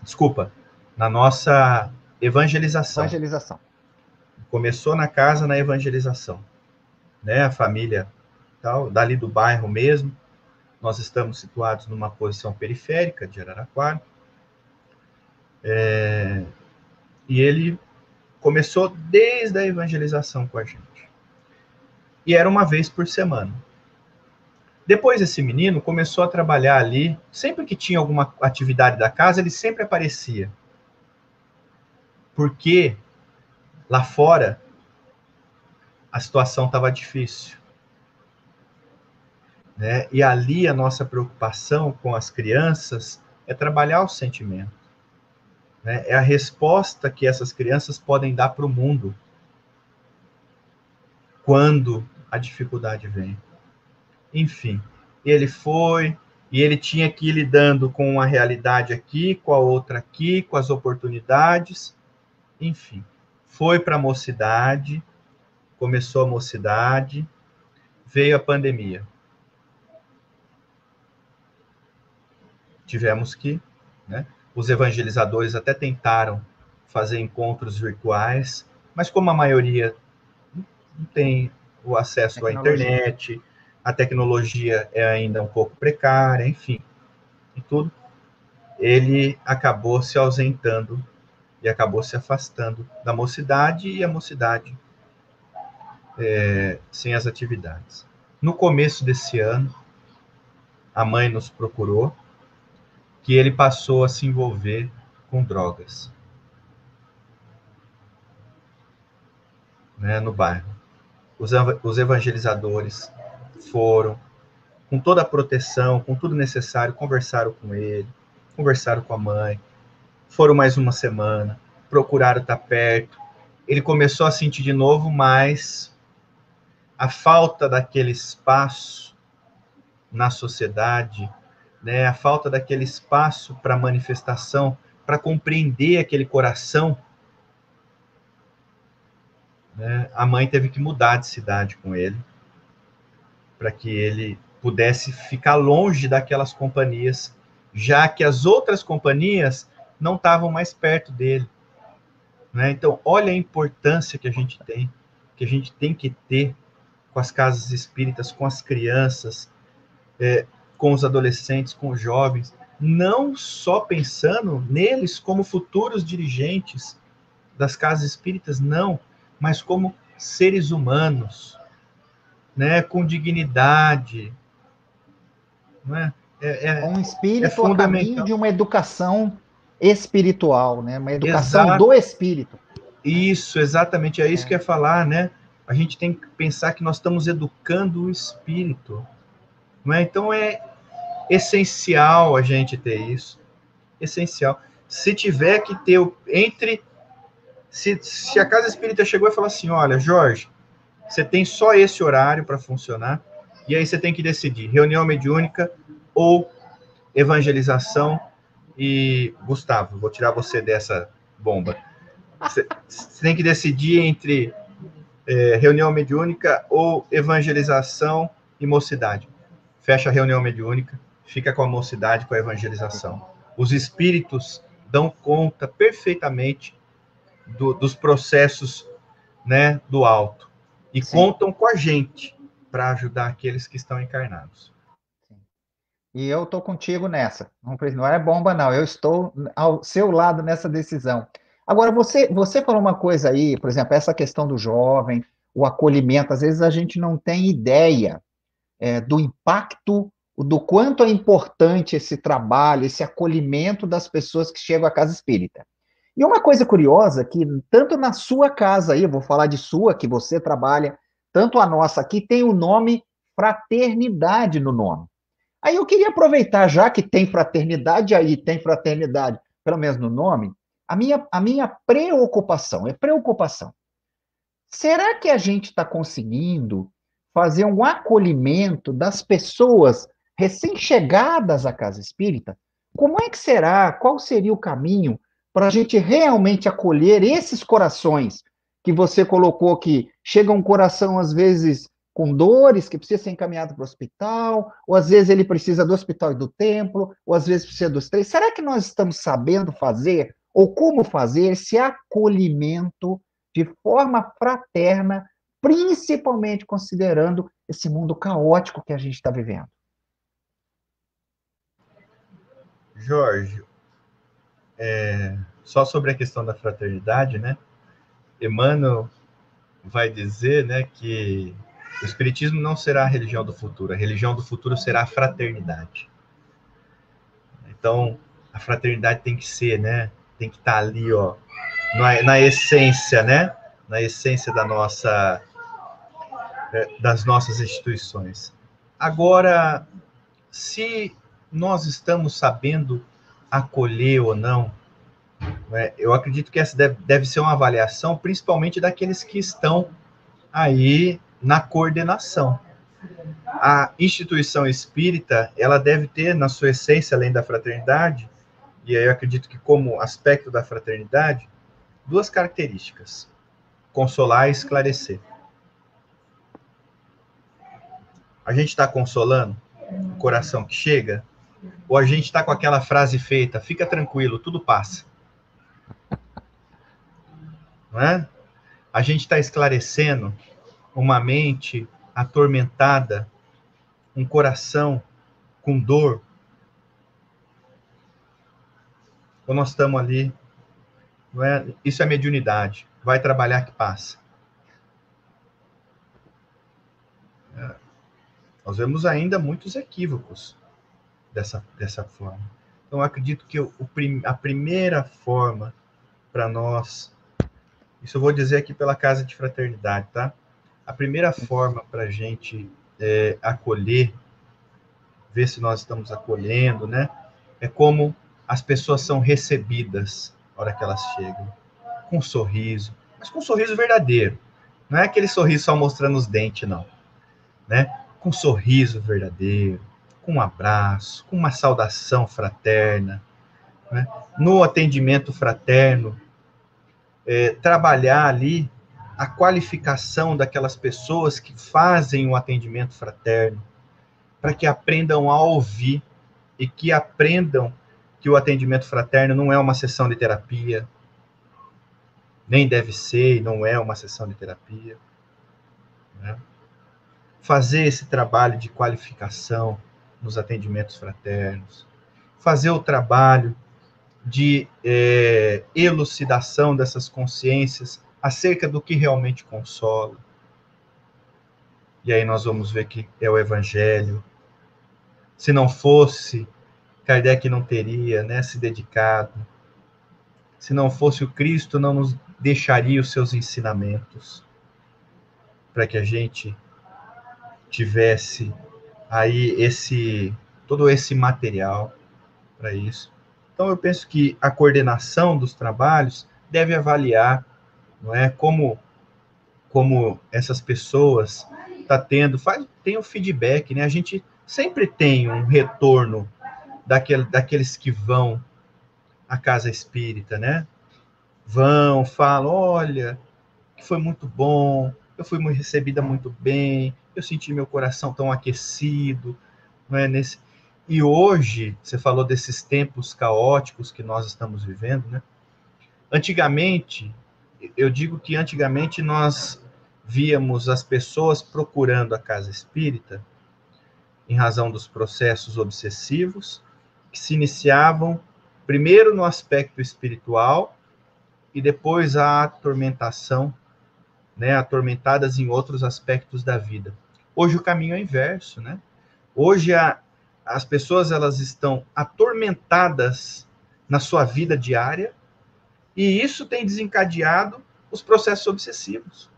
Desculpa, na nossa evangelização. Começou na casa na evangelização, né? A família tal, dali do bairro mesmo. Nós estamos situados numa posição periférica de Araraquara. E ele começou desde a evangelização com a gente. E era uma vez por semana. Depois esse menino começou a trabalhar ali. Sempre que tinha alguma atividade da casa, ele sempre aparecia. Porque lá fora a situação estava difícil, né? E ali a nossa preocupação com as crianças é trabalhar o sentimento, né? É a resposta que essas crianças podem dar para o mundo quando a dificuldade vem. Enfim, ele foi, e ele tinha que ir lidando com uma realidade aqui, com a outra aqui, com as oportunidades. Enfim, foi para a mocidade, começou a mocidade, veio a pandemia. Tivemos que, né? Os evangelizadores até tentaram fazer encontros virtuais, mas como a maioria não tem o acesso à internet, a tecnologia é ainda um pouco precária, enfim, e tudo, ele acabou se ausentando e acabou se afastando da mocidade, e a mocidade sem as atividades. No começo desse ano, a mãe nos procurou, que ele passou a se envolver com drogas, né, no bairro. Os evangelizadores foram, com toda a proteção, com tudo necessário, conversaram com ele, conversaram com a mãe, foram mais uma semana, procuraram estar perto. Ele começou a sentir de novo, mas a falta daquele espaço na sociedade, né, a falta daquele espaço para manifestação, para compreender aquele coração, né, a mãe teve que mudar de cidade com ele, para que ele pudesse ficar longe daquelas companhias, já que as outras companhias não estavam mais perto dele, né? Então, olha a importância que a gente tem que ter com as casas espíritas, com as crianças, com os adolescentes, com os jovens, não só pensando neles como futuros dirigentes das casas espíritas, não, mas como seres humanos, né, com dignidade, né? Um espírito a caminho de uma educação espiritual, né? Uma educação do espírito. Isso, exatamente, é isso que eu ia falar, né? A gente tem que pensar que nós estamos educando o espírito, não é? Então é essencial a gente ter isso, essencial. Se tiver que ter se a casa espírita chegou e falou assim, olha, Jorge, você tem só esse horário para funcionar, e aí você tem que decidir reunião mediúnica ou evangelização. E, Gustavo, vou tirar você dessa bomba. Você tem que decidir entre reunião mediúnica ou evangelização e mocidade. Fecha a reunião mediúnica, fica com a mocidade, com a evangelização. Os espíritos dão conta perfeitamente dos processos, né, do alto. E sim, contam com a gente para ajudar aqueles que estão encarnados. E eu estou contigo nessa. Não é bomba, não. Eu estou ao seu lado nessa decisão. Agora, você falou uma coisa aí, por exemplo, essa questão do jovem, o acolhimento. Às vezes a gente não tem ideia do impacto, do quanto é importante esse trabalho, esse acolhimento das pessoas que chegam à casa espírita. E uma coisa curiosa, que tanto na sua casa aí, eu vou falar de sua, que você trabalha, tanto a nossa aqui, tem o nome fraternidade no nome. Aí eu queria aproveitar, já que tem fraternidade aí, tem fraternidade, pelo menos no nome, a minha preocupação. Será que a gente está conseguindo fazer um acolhimento das pessoas recém-chegadas à casa espírita? Como é que será? Qual seria o caminho para a gente realmente acolher esses corações que você colocou que chega um coração, às vezes, com dores, que precisa ser encaminhado para o hospital, ou às vezes ele precisa do hospital e do templo, ou às vezes precisa dos três. Será que nós estamos sabendo fazer, ou como fazer esse acolhimento de forma fraterna, principalmente considerando esse mundo caótico que a gente está vivendo? Jorge, só sobre a questão da fraternidade, né? Emmanuel vai dizer, né, que o Espiritismo não será a religião do futuro, a religião do futuro será a fraternidade. Então, a fraternidade tem que ser, né, tem que estar ali, ó, na essência, né, na essência das nossas instituições. Agora, se nós estamos sabendo acolher ou não, né, eu acredito que essa deve ser uma avaliação, principalmente daqueles que estão aí na coordenação. A instituição espírita, ela deve ter, na sua essência, além da fraternidade, e aí eu acredito que como aspecto da fraternidade, duas características: consolar e esclarecer. A gente está consolando o coração que chega, ou a gente está com aquela frase feita, fica tranquilo, tudo passa? Não é? A gente está esclarecendo uma mente atormentada, um coração com dor, ou nós estamos ali, não é? Isso é mediunidade, vai trabalhar que passa. Nós vemos ainda muitos equívocos dessa forma. Então, eu acredito que a primeira forma para nós, isso eu vou dizer aqui pela Casa de Fraternidade, tá? A primeira forma para a gente acolher, ver se nós estamos acolhendo, né? É como as pessoas são recebidas na hora que elas chegam. Com um sorriso, mas com um sorriso verdadeiro. Não é aquele sorriso só mostrando os dentes, não. Né? Com um sorriso verdadeiro, com um abraço, com uma saudação fraterna. Né? No atendimento fraterno, trabalhar ali a qualificação daquelas pessoas que fazem o atendimento fraterno, para que aprendam a ouvir e que aprendam que o atendimento fraterno não é uma sessão de terapia, nem deve ser e não é uma sessão de terapia. Né? Fazer esse trabalho de qualificação nos atendimentos fraternos, fazer o trabalho de elucidação dessas consciências acerca do que realmente consola. E aí nós vamos ver que é o Evangelho. Se não fosse, Kardec não teria, né, se dedicado. Se não fosse o Cristo, não nos deixaria os seus ensinamentos, para que a gente tivesse aí todo esse material para isso. Então, eu penso que a coordenação dos trabalhos deve avaliar, não é, como essas pessoas tem o feedback, né? A gente sempre tem um retorno daqueles que vão à casa espírita, né? Vão, falam, olha, que foi muito bom, eu fui recebida muito bem, eu senti meu coração tão aquecido, não é? E hoje, você falou desses tempos caóticos que nós estamos vivendo, né? Antigamente, eu digo que antigamente nós víamos as pessoas procurando a casa espírita em razão dos processos obsessivos que se iniciavam primeiro no aspecto espiritual e depois a atormentação né, atormentadas em outros aspectos da vida. Hoje o caminho é inverso, né? Hoje as pessoas elas estão atormentadas na sua vida diária e isso tem desencadeado os processos obsessivos.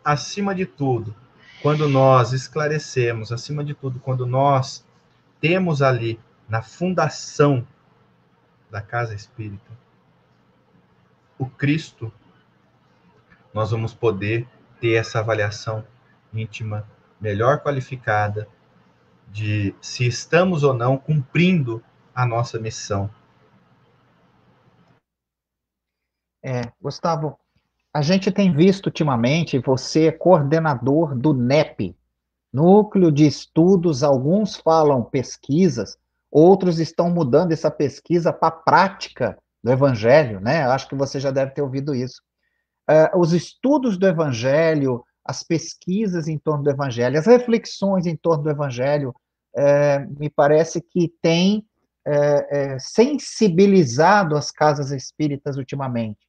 Acima de tudo, quando nós esclarecemos, acima de tudo, quando nós temos ali na fundação da casa espírita o Cristo, nós vamos poder ter essa avaliação íntima melhor qualificada de se estamos ou não cumprindo a nossa missão. Gustavo, a gente tem visto ultimamente, você é coordenador do NEP, Núcleo de Estudos, alguns falam pesquisas, outros estão mudando essa pesquisa para a prática do Evangelho, né? Acho que você já deve ter ouvido isso. Os estudos do Evangelho, as pesquisas em torno do Evangelho, as reflexões em torno do Evangelho, me parece que tem sensibilizado as casas espíritas ultimamente.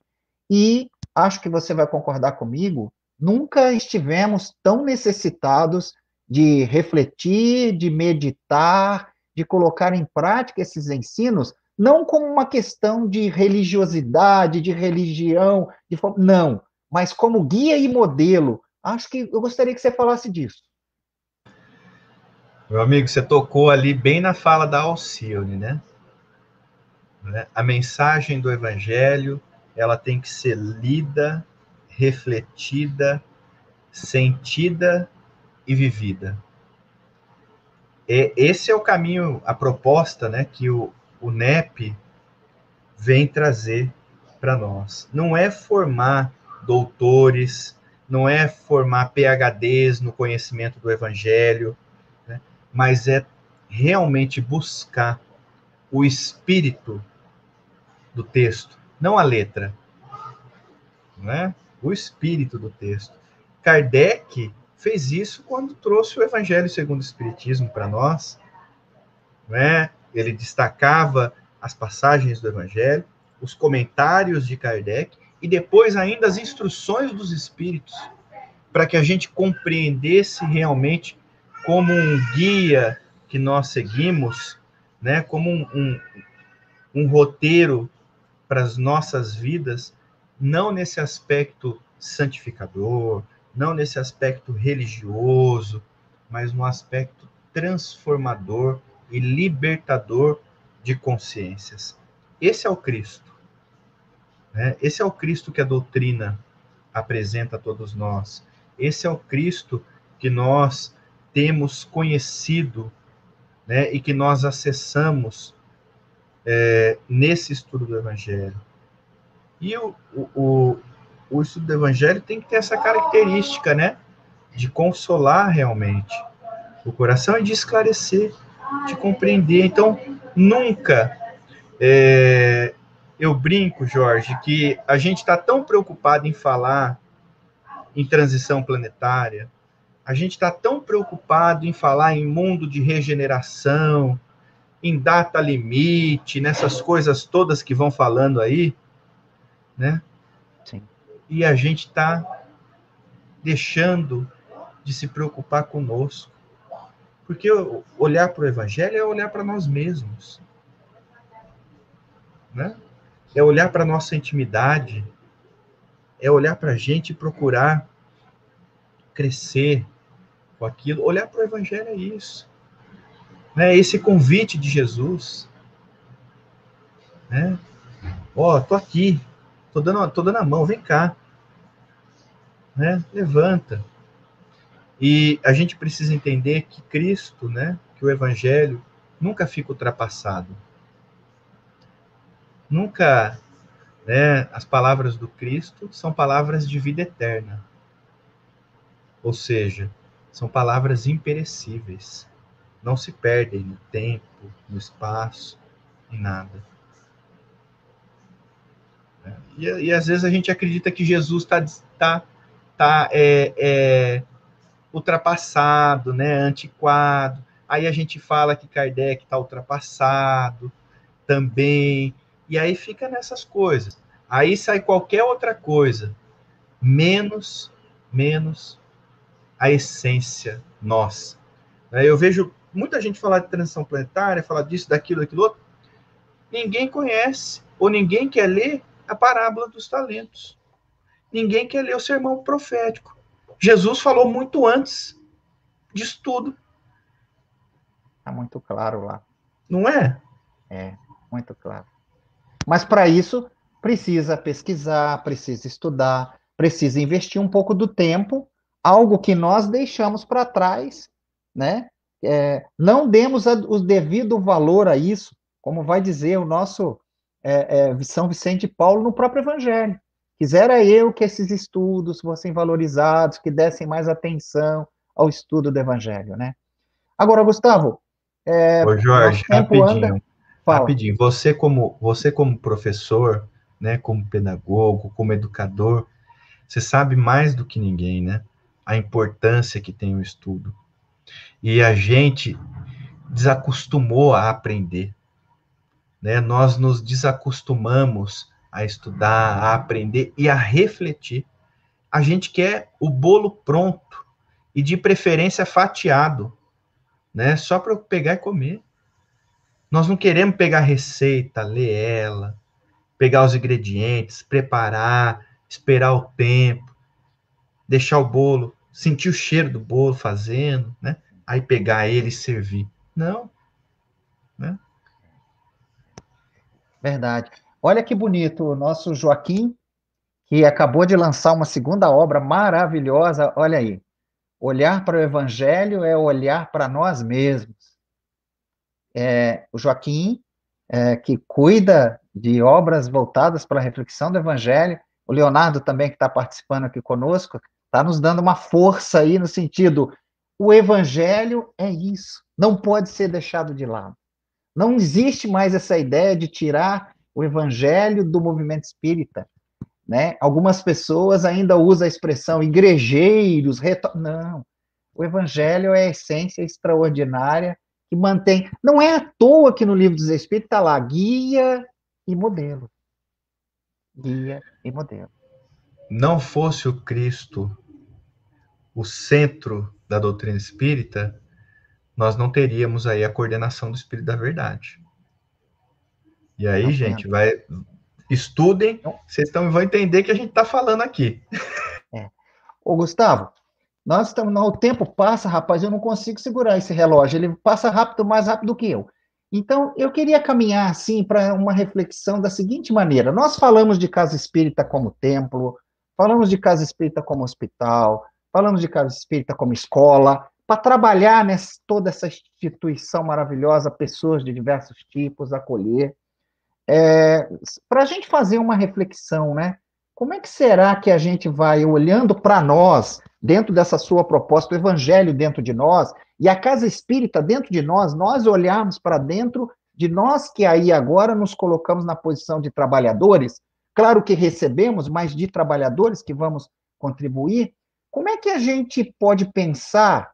E acho que você vai concordar comigo, nunca estivemos tão necessitados de refletir, de meditar, de colocar em prática esses ensinos, não como uma questão de religiosidade, de religião, não, mas como guia e modelo. Acho que eu gostaria que você falasse disso. Meu amigo, você tocou ali bem na fala da Alcione, né? A mensagem do Evangelho, ela tem que ser lida, refletida, sentida e vivida. Esse é o caminho, a proposta, né, que o NEP vem trazer para nós. Não é formar doutores, não é formar PhDs no conhecimento do Evangelho, né, mas é realmente buscar o espírito do texto, não a letra, né? O espírito do texto. Kardec fez isso quando trouxe o Evangelho segundo o Espiritismo para nós, né? Ele destacava as passagens do Evangelho, os comentários de Kardec e depois ainda as instruções dos Espíritos, para que a gente compreendesse realmente como um guia que nós seguimos, né? Como um roteiro para as nossas vidas, não nesse aspecto santificador, não nesse aspecto religioso, mas no aspecto transformador e libertador de consciências. Esse é o Cristo, né? Esse é o Cristo que a doutrina apresenta a todos nós. Esse é o Cristo que nós temos conhecido, né, e que nós acessamos nesse estudo do Evangelho. E o estudo do Evangelho tem que ter essa característica, né, de consolar realmente o coração e de esclarecer, de compreender. Então, nunca, eu brinco, Jorge, que a gente está tão preocupado em falar em transição planetária, a gente está tão preocupado em falar em mundo de regeneração, em data limite, nessas coisas todas que vão falando aí, né? Sim. E a gente está deixando de se preocupar conosco. Porque olhar para o Evangelho é olhar para nós mesmos, né? É olhar para a nossa intimidade, é olhar para a gente e procurar crescer com aquilo. Olhar para o Evangelho é isso. Né? Esse convite de Jesus, né? Tô aqui, tô dando a mão, vem cá, né? Levanta. E a gente precisa entender que Cristo, né? Que o Evangelho nunca fica ultrapassado. Nunca, né? As palavras do Cristo são palavras de vida eterna. Ou seja, são palavras imperecíveis. Não se perdem no tempo, no espaço, em nada. E às vezes a gente acredita que Jesus está ultrapassado, né, antiquado. Aí a gente fala que Kardec está ultrapassado também. E aí fica nessas coisas. Aí sai qualquer outra coisa, menos a essência nossa. Eu vejo muita gente falar de transição planetária, falar disso, daquilo, daquilo outro. Ninguém conhece, ou ninguém quer ler a parábola dos talentos. Ninguém quer ler o sermão profético. Jesus falou muito antes disso tudo. Está muito claro lá. Não é? É, muito claro. Mas para isso, precisa pesquisar, precisa estudar, precisa investir um pouco do tempo, algo que nós deixamos para trás, né? Não demos o devido valor a isso, como vai dizer o nosso São Vicente de Paulo no próprio Evangelho. Quisera eu que esses estudos fossem valorizados, que dessem mais atenção ao estudo do Evangelho, né? Agora, Gustavo, Ô nosso Jorge, tempo anda. Fala. rapidinho. Você como professor, né, como pedagogo, como educador, você sabe mais do que ninguém, né? A importância que tem o estudo. E a gente desacostumou a aprender, né? Nós nos desacostumamos a estudar, a aprender e a refletir. A gente quer o bolo pronto e de preferência fatiado, né? Só para eu pegar e comer. Nós não queremos pegar a receita, ler ela, pegar os ingredientes, preparar, esperar o tempo, deixar o bolo, sentir o cheiro do bolo fazendo, né? Aí pegar ele e servir. Não, né? Verdade. Olha que bonito, o nosso Joaquim, que acabou de lançar uma segunda obra maravilhosa. Olha aí. Olhar para o Evangelho é olhar para nós mesmos. O Joaquim, que cuida de obras voltadas para a reflexão do Evangelho, o Leonardo também, que está participando aqui conosco, está nos dando uma força aí no sentido: o Evangelho é isso, não pode ser deixado de lado. Não existe mais essa ideia de tirar o evangelho do movimento espírita, né? Algumas pessoas ainda usam a expressão igrejeiros, não. O evangelho é a essência extraordinária que mantém. Não é à toa que no livro dos Espíritos está lá guia e modelo. Guia e modelo. Não fosse o Cristo o centro da doutrina espírita, nós não teríamos aí a coordenação do Espírito da Verdade. E aí, Tá gente, vendo? estudem, Então, vocês vão entender que a gente está falando aqui. Ô, Gustavo, nós estamos, o tempo passa, rapaz, eu não consigo segurar esse relógio, ele passa rápido, mais rápido do que eu. Então, eu queria caminhar, assim, para uma reflexão da seguinte maneira: nós falamos de casa espírita como templo, falamos de casa espírita como hospital, falamos de casa espírita como escola, para trabalhar toda essa instituição maravilhosa, pessoas de diversos tipos, acolher. Para a gente fazer uma reflexão, né? Como é que será que a gente vai olhando para nós, dentro dessa sua proposta, o evangelho dentro de nós, e a casa espírita dentro de nós olharmos para dentro de nós que aí agora nos colocamos na posição de trabalhadores, claro que recebemos, mas de trabalhadores que vamos contribuir, como é que a gente pode pensar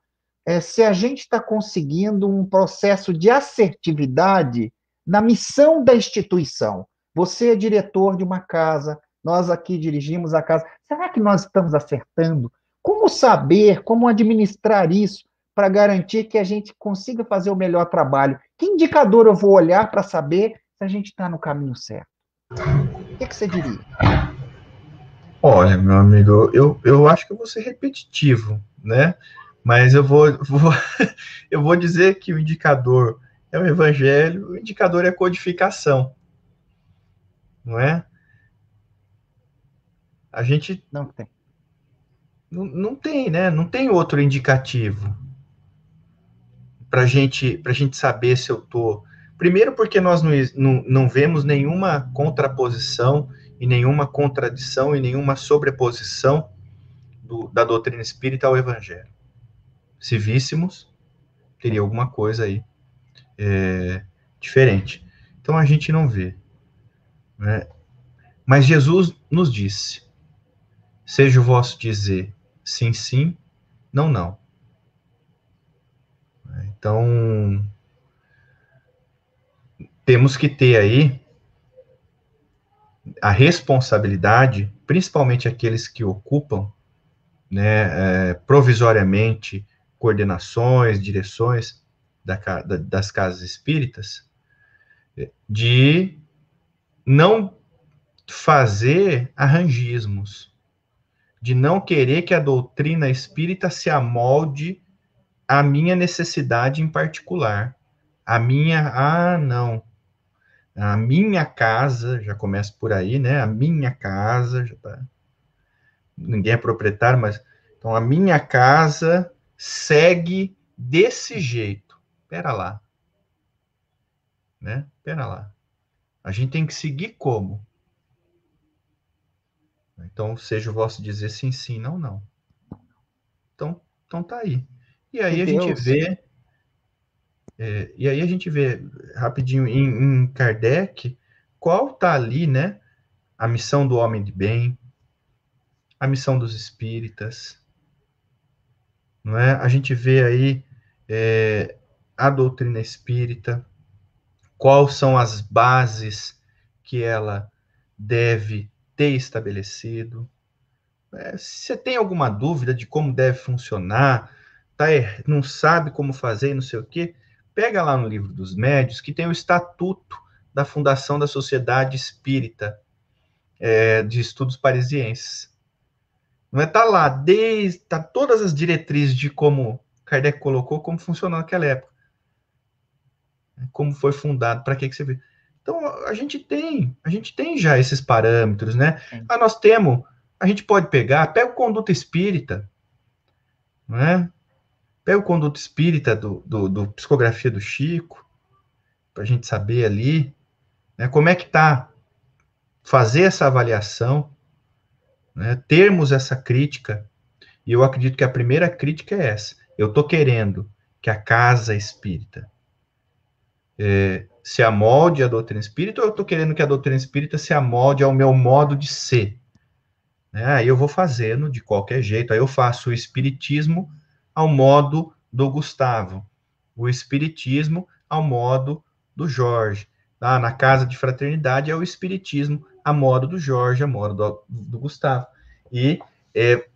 se a gente está conseguindo um processo de assertividade na missão da instituição? Você é diretor de uma casa, nós aqui dirigimos a casa. Será que nós estamos acertando? Como saber, como administrar isso para garantir que a gente consiga fazer o melhor trabalho? Que indicador eu vou olhar para saber se a gente está no caminho certo? O que você diria? Olha, meu amigo, eu acho que eu vou ser repetitivo, né? Mas eu vou dizer que o indicador é o evangelho, o indicador é a codificação, não é? A gente Não tem. não tem, né? Não tem outro indicativo para gente saber se eu tô. Primeiro, porque nós não vemos nenhuma contraposição e nenhuma contradição e nenhuma sobreposição da doutrina espírita ao evangelho. Se víssemos, teria alguma coisa aí diferente. Então a gente não vê, né? Mas Jesus nos disse: seja o vosso dizer sim, sim, não, não. Então temos que ter aí a responsabilidade, principalmente aqueles que ocupam, né, provisoriamente, coordenações, direções das casas espíritas, de não fazer arranjismos, de não querer que a doutrina espírita se amolde à minha necessidade em particular. Não. A minha casa, já começa por aí, né? A minha casa, já tá... Ninguém é proprietário, mas... Então, a minha casa segue desse jeito. Pera lá. Né? Pera lá. A gente tem que seguir como? Então, seja o vosso dizer sim, sim, não, não. Então tá aí. E aí a gente vê... e aí a gente vê, rapidinho, em Kardec, qual tá ali, né? A missão do homem de bem, a missão dos espíritas, não é? A gente vê aí a doutrina espírita, quais são as bases que ela deve ter estabelecido. Se você tem alguma dúvida de como deve funcionar, não sabe como fazer, não sei o quê, pega lá no Livro dos Médiuns, que tem o Estatuto da Fundação da Sociedade Espírita de Estudos Parisienses. Não é? Tá lá, tá todas as diretrizes de como Kardec colocou, como funcionou naquela época. Como foi fundado, para que serviu. Então, a gente tem já esses parâmetros, né? A gente pode pega o Conduta Espírita, não é? Pega o Conduta Espírita do Psicografia do Chico, para a gente saber ali, né, como é que tá, fazer essa avaliação, né, termos essa crítica, e eu acredito que a primeira crítica é essa. Eu estou querendo que a casa espírita se amolde à doutrina espírita, ou eu estou querendo que a doutrina espírita se amolde ao meu modo de ser? Aí eu vou fazendo de qualquer jeito, aí eu faço o espiritismo ao modo do Gustavo, o espiritismo ao modo do Jorge. Na casa de fraternidade é o espiritismo a modo do Jorge, a modo do Gustavo. E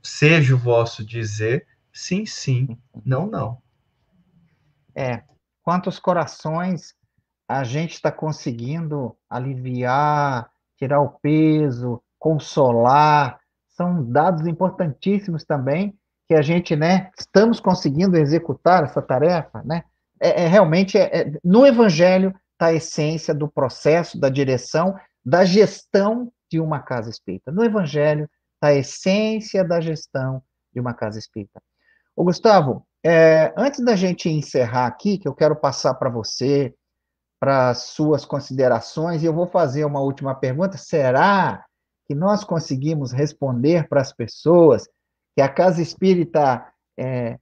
seja o vosso dizer sim, sim, não, não. Quantos corações a gente está conseguindo aliviar, tirar o peso, consolar, são dados importantíssimos também que a gente, né, estamos conseguindo executar essa tarefa, né? Realmente, no Evangelho está a essência do processo, da direção, da gestão de uma casa espírita. No Evangelho está a essência da gestão de uma casa espírita. Ô, Gustavo, antes da gente encerrar aqui, que eu quero passar para você, para as suas considerações, e eu vou fazer uma última pergunta. Será que nós conseguimos responder para as pessoas que a casa espírita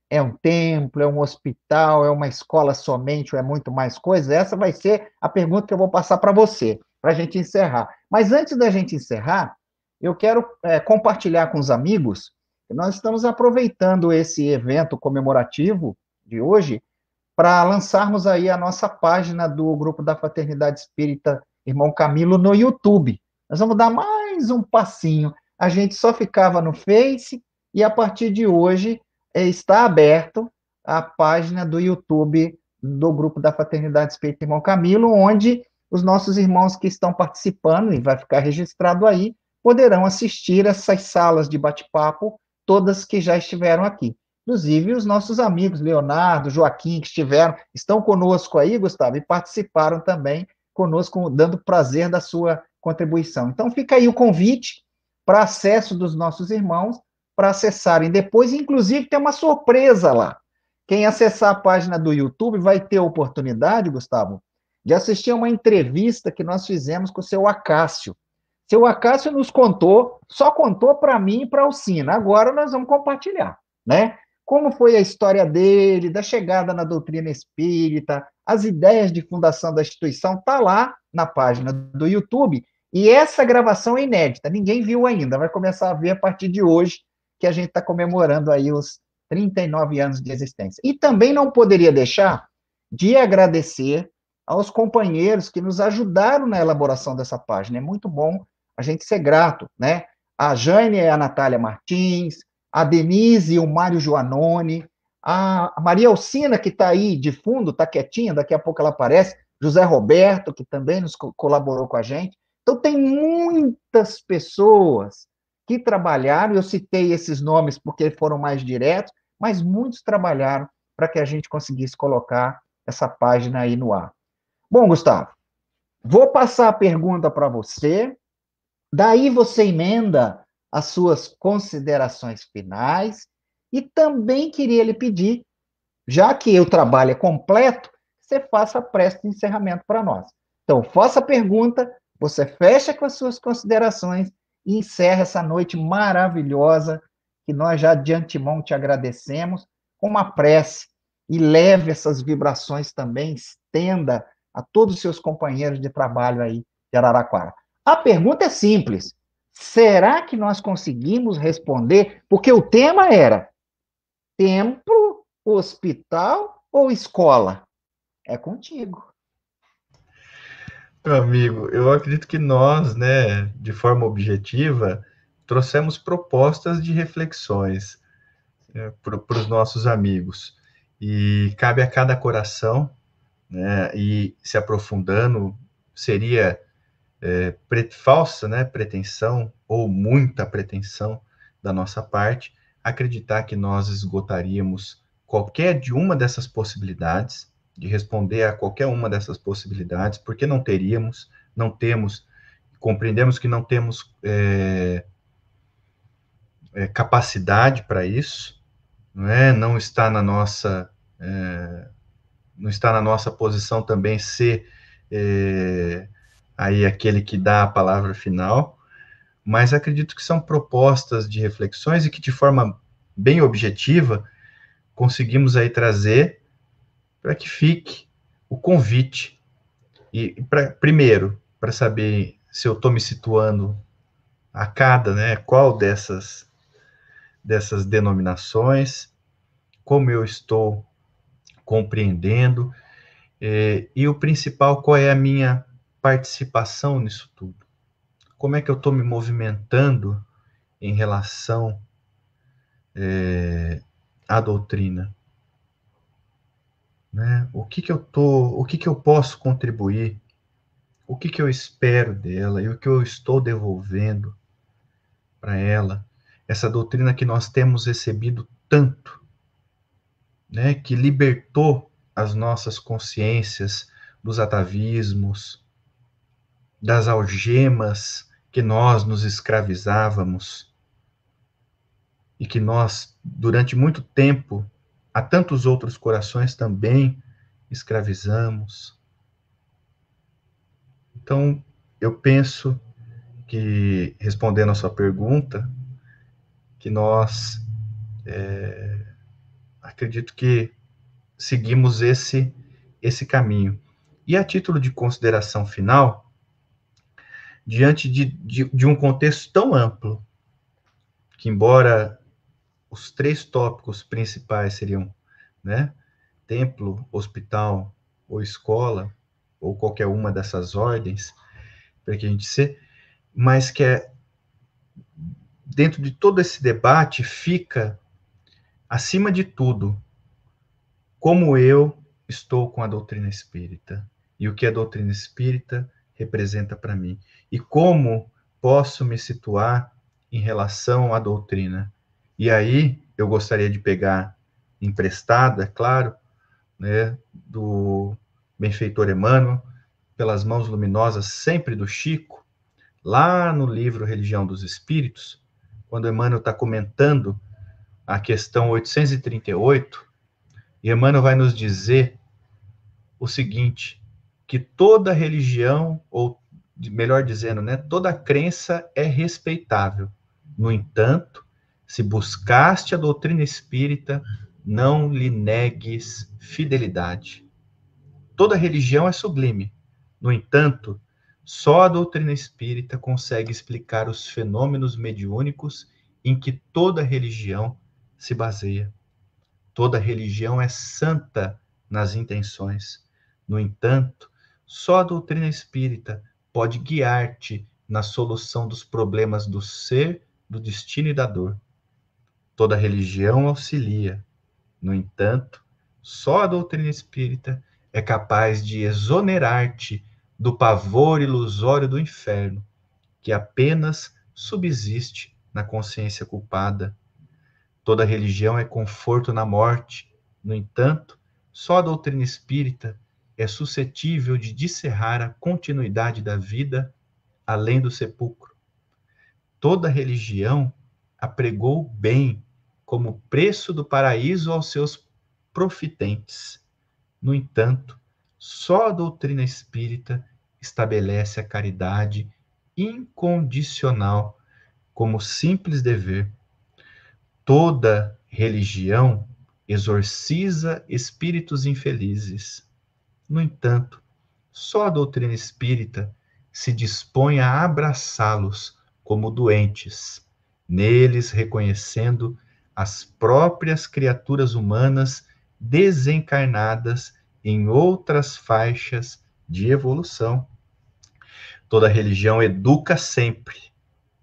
é um templo, é um hospital, é uma escola somente, ou é muito mais coisa? Essa vai ser a pergunta que eu vou passar para você, para a gente encerrar. Mas antes da gente encerrar, eu quero compartilhar com os amigos que nós estamos aproveitando esse evento comemorativo de hoje para lançarmos aí a nossa página do Grupo da Fraternidade Espírita Irmão Camilo no YouTube. Nós vamos dar mais um passinho. A gente só ficava no Face e a partir de hoje está aberto a página do YouTube do Grupo da Fraternidade Espírita Irmão Camilo, onde os nossos irmãos que estão participando, e vai ficar registrado aí, poderão assistir essas salas de bate-papo, todas que já estiveram aqui. Inclusive, os nossos amigos, Leonardo, Joaquim, que estão conosco aí, Gustavo, e participaram também conosco, dando prazer da sua contribuição. Então, fica aí o convite para acesso dos nossos irmãos, para acessarem depois, inclusive tem uma surpresa lá. Quem acessar a página do YouTube vai ter a oportunidade, Gustavo, de assistir a uma entrevista que nós fizemos com o seu Acácio. Seu Acácio nos contou, só contou para mim e para a Alcina. Agora nós vamos compartilhar, né? Como foi a história dele, da chegada na doutrina espírita, as ideias de fundação da instituição, está lá na página do YouTube. E essa gravação é inédita, ninguém viu ainda, vai começar a ver a partir de hoje, que a gente está comemorando aí os 39 anos de existência. E também não poderia deixar de agradecer aos companheiros que nos ajudaram na elaboração dessa página. É muito bom a gente ser grato, né? A Jane e a Natália Martins, a Denise e o Mário Joanoni, a Maria Alcina, que está aí de fundo, está quietinha, daqui a pouco ela aparece, José Roberto, que também nos colaborou com a gente. Então, tem muitas pessoas que trabalharam, eu citei esses nomes porque foram mais diretos, mas muitos trabalharam para que a gente conseguisse colocar essa página aí no ar. Bom, Gustavo, vou passar a pergunta para você, daí você emenda as suas considerações finais, e também queria lhe pedir, já que o trabalho é completo, você faça a prece de encerramento para nós. Então, faça a pergunta, você fecha com as suas considerações e encerra essa noite maravilhosa, que nós já de antemão te agradecemos, com uma prece, e leve essas vibrações também, estenda a todos os seus companheiros de trabalho aí de Araraquara. A pergunta é simples, será que nós conseguimos responder? Porque o tema era templo, hospital ou escola? É contigo. Meu amigo, eu acredito que nós, né, de forma objetiva, trouxemos propostas de reflexões para os nossos amigos. E cabe a cada coração, né, e se aprofundando, seria falsa, né, pretensão, ou muita pretensão da nossa parte, acreditar que nós esgotaríamos qualquer de uma dessas possibilidades, de responder a qualquer uma dessas possibilidades, porque não teríamos, não temos, compreendemos que não temos capacidade para isso, não é? Não está na nossa não está na nossa posição também ser aí aquele que dá a palavra final, mas acredito que são propostas de reflexões e que de forma bem objetiva conseguimos aí trazer para que fique o convite. E primeiro, para saber se eu estou me situando a cada, né, qual dessas denominações, como eu estou compreendendo, e o principal, qual é a minha participação nisso tudo. Como é que eu estou me movimentando em relação à doutrina? Né? O que eu posso contribuir? O que eu espero dela e o que eu estou devolvendo para ela? Essa doutrina que nós temos recebido tanto, né? Que libertou as nossas consciências dos atavismos, das algemas que nós nos escravizávamos e que nós, durante muito tempo, a tantos outros corações também escravizamos. Então, eu penso que, respondendo a sua pergunta, que nós, acredito que seguimos esse caminho. E a título de consideração final, diante de um contexto tão amplo, que embora os 3 tópicos principais seriam, né, templo, hospital ou escola, ou qualquer uma dessas ordens, para que a gente se, mas que dentro de todo esse debate fica, acima de tudo, como eu estou com a doutrina espírita e o que a doutrina espírita representa para mim e como posso me situar em relação à doutrina. E aí eu gostaria de pegar emprestada, claro, né, do benfeitor Emmanuel, pelas mãos luminosas sempre do Chico, lá no livro Religião dos Espíritos, quando Emmanuel está comentando a questão 838, e Emmanuel vai nos dizer o seguinte, que toda religião, ou melhor dizendo, né, toda crença é respeitável. No entanto, se buscaste a doutrina espírita, não lhe negues fidelidade. Toda religião é sublime. No entanto, só a doutrina espírita consegue explicar os fenômenos mediúnicos em que toda religião se baseia. Toda religião é santa nas intenções. No entanto, só a doutrina espírita pode guiar-te na solução dos problemas do ser, do destino e da dor. Toda religião auxilia. No entanto, só a doutrina espírita é capaz de exonerar-te do pavor ilusório do inferno, que apenas subsiste na consciência culpada. Toda religião é conforto na morte. No entanto, só a doutrina espírita é suscetível de discerrar a continuidade da vida além do sepulcro. Toda religião apregou o bem como preço do paraíso aos seus profitentes. No entanto, só a doutrina espírita estabelece a caridade incondicional como simples dever. Toda religião exorciza espíritos infelizes. No entanto, só a doutrina espírita se dispõe a abraçá-los como doentes, neles reconhecendo as próprias criaturas humanas desencarnadas em outras faixas de evolução. Toda religião educa sempre.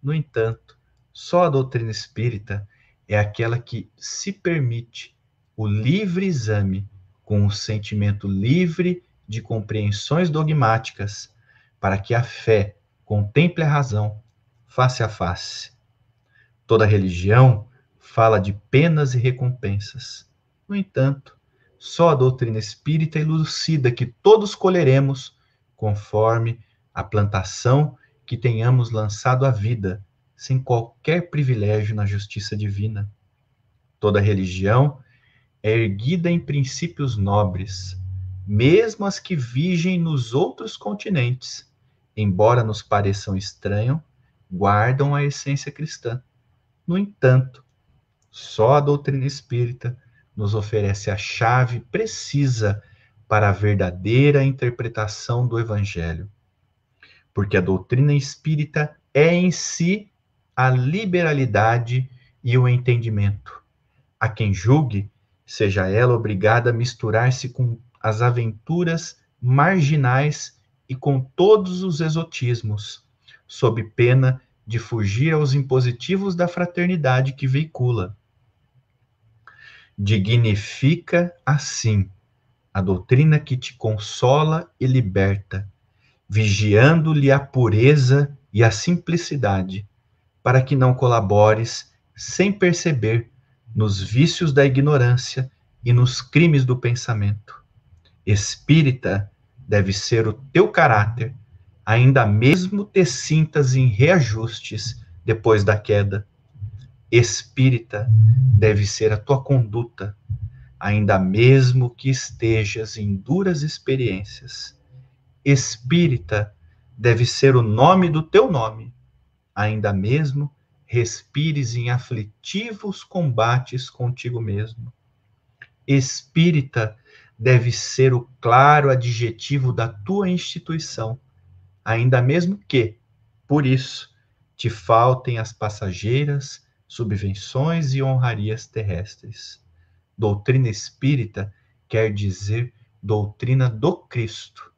No entanto, só a doutrina espírita é aquela que se permite o livre exame com um sentimento livre de compreensões dogmáticas, para que a fé contemple a razão face a face. Toda religião fala de penas e recompensas. No entanto, só a doutrina espírita elucida que todos colheremos conforme a plantação que tenhamos lançado à vida, sem qualquer privilégio na justiça divina. Toda religião é erguida em princípios nobres, mesmo as que vigem nos outros continentes, embora nos pareçam estranhos, guardam a essência cristã. No entanto, só a doutrina espírita nos oferece a chave precisa para a verdadeira interpretação do Evangelho. Porque a doutrina espírita é em si a liberalidade e o entendimento. A quem julgue, seja ela obrigada a misturar-se com as aventuras marginais e com todos os exotismos, sob pena de fugir aos impositivos da fraternidade que veicula. Dignifica, assim, a doutrina que te consola e liberta, vigiando-lhe a pureza e a simplicidade, para que não colabores, sem perceber, nos vícios da ignorância e nos crimes do pensamento. Espírita deve ser o teu caráter, ainda mesmo te sintas em reajustes depois da queda. Espírita deve ser a tua conduta, ainda mesmo que estejas em duras experiências. Espírita deve ser o nome do teu nome, ainda mesmo respires em aflitivos combates contigo mesmo. Espírita deve ser o claro adjetivo da tua instituição, ainda mesmo que, por isso, te faltem as passageiras subvenções e honrarias terrestres. Doutrina espírita quer dizer doutrina do Cristo,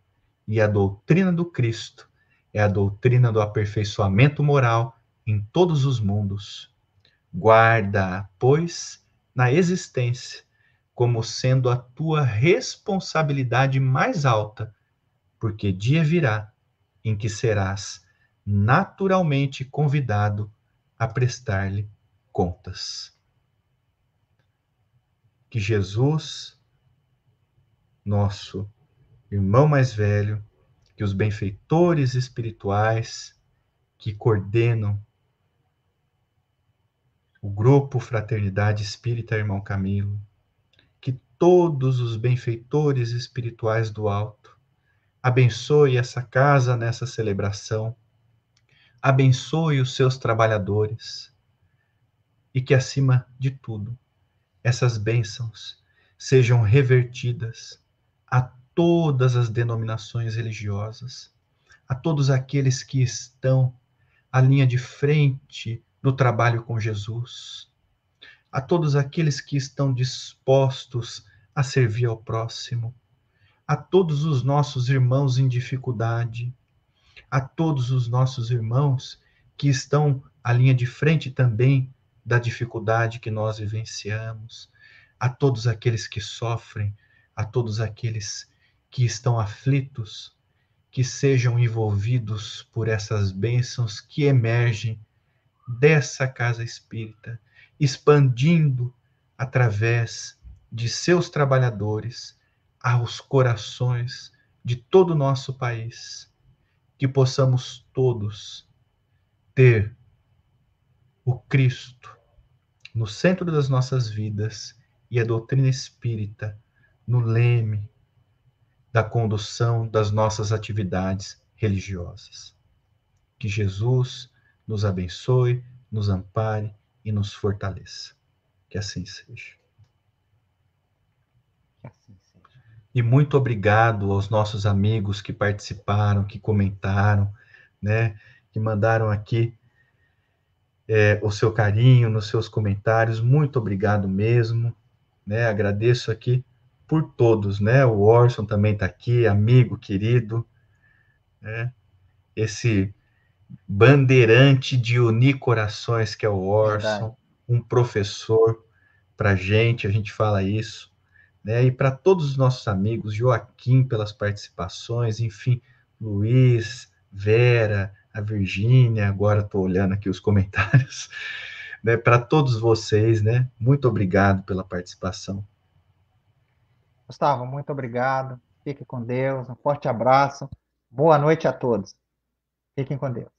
e a doutrina do Cristo é a doutrina do aperfeiçoamento moral em todos os mundos. Guarda-a, pois, na existência, como sendo a tua responsabilidade mais alta, porque dia virá em que serás naturalmente convidado a prestar-lhe contas. Que Jesus, nosso irmão mais velho, que os benfeitores espirituais que coordenam o grupo Fraternidade Espírita Irmão Camilo, que todos os benfeitores espirituais do alto abençoe essa casa nessa celebração, abençoe os seus trabalhadores e que, acima de tudo, essas bênçãos sejam revertidas a todas as denominações religiosas, a todos aqueles que estão à linha de frente no trabalho com Jesus, a todos aqueles que estão dispostos a servir ao próximo, a todos os nossos irmãos em dificuldade, a todos os nossos irmãos que estão à linha de frente também da dificuldade que nós vivenciamos, a todos aqueles que sofrem, a todos aqueles que estão aflitos, que sejam envolvidos por essas bênçãos que emergem dessa casa espírita, expandindo através de seus trabalhadores aos corações de todo o nosso país, que possamos todos ter o Cristo no centro das nossas vidas e a doutrina espírita no leme da condução das nossas atividades religiosas. Que Jesus nos abençoe, nos ampare e nos fortaleça. Que assim seja. Que assim seja. E muito obrigado aos nossos amigos que participaram, que comentaram, né, que mandaram aqui o seu carinho nos seus comentários. Muito obrigado mesmo, né? Agradeço aqui por todos, né? O Orson também está aqui, amigo querido, né? Esse bandeirante de unir corações que é o Verdade. Orson, um professor para a gente fala isso, né? E para todos os nossos amigos, Joaquim pelas participações, enfim, Luiz, Vera, a Virgínia, agora estou olhando aqui os comentários, né? Para todos vocês, né? Muito obrigado pela participação. Gustavo, muito obrigado. Fique com Deus. Um forte abraço. Boa noite a todos. Fiquem com Deus.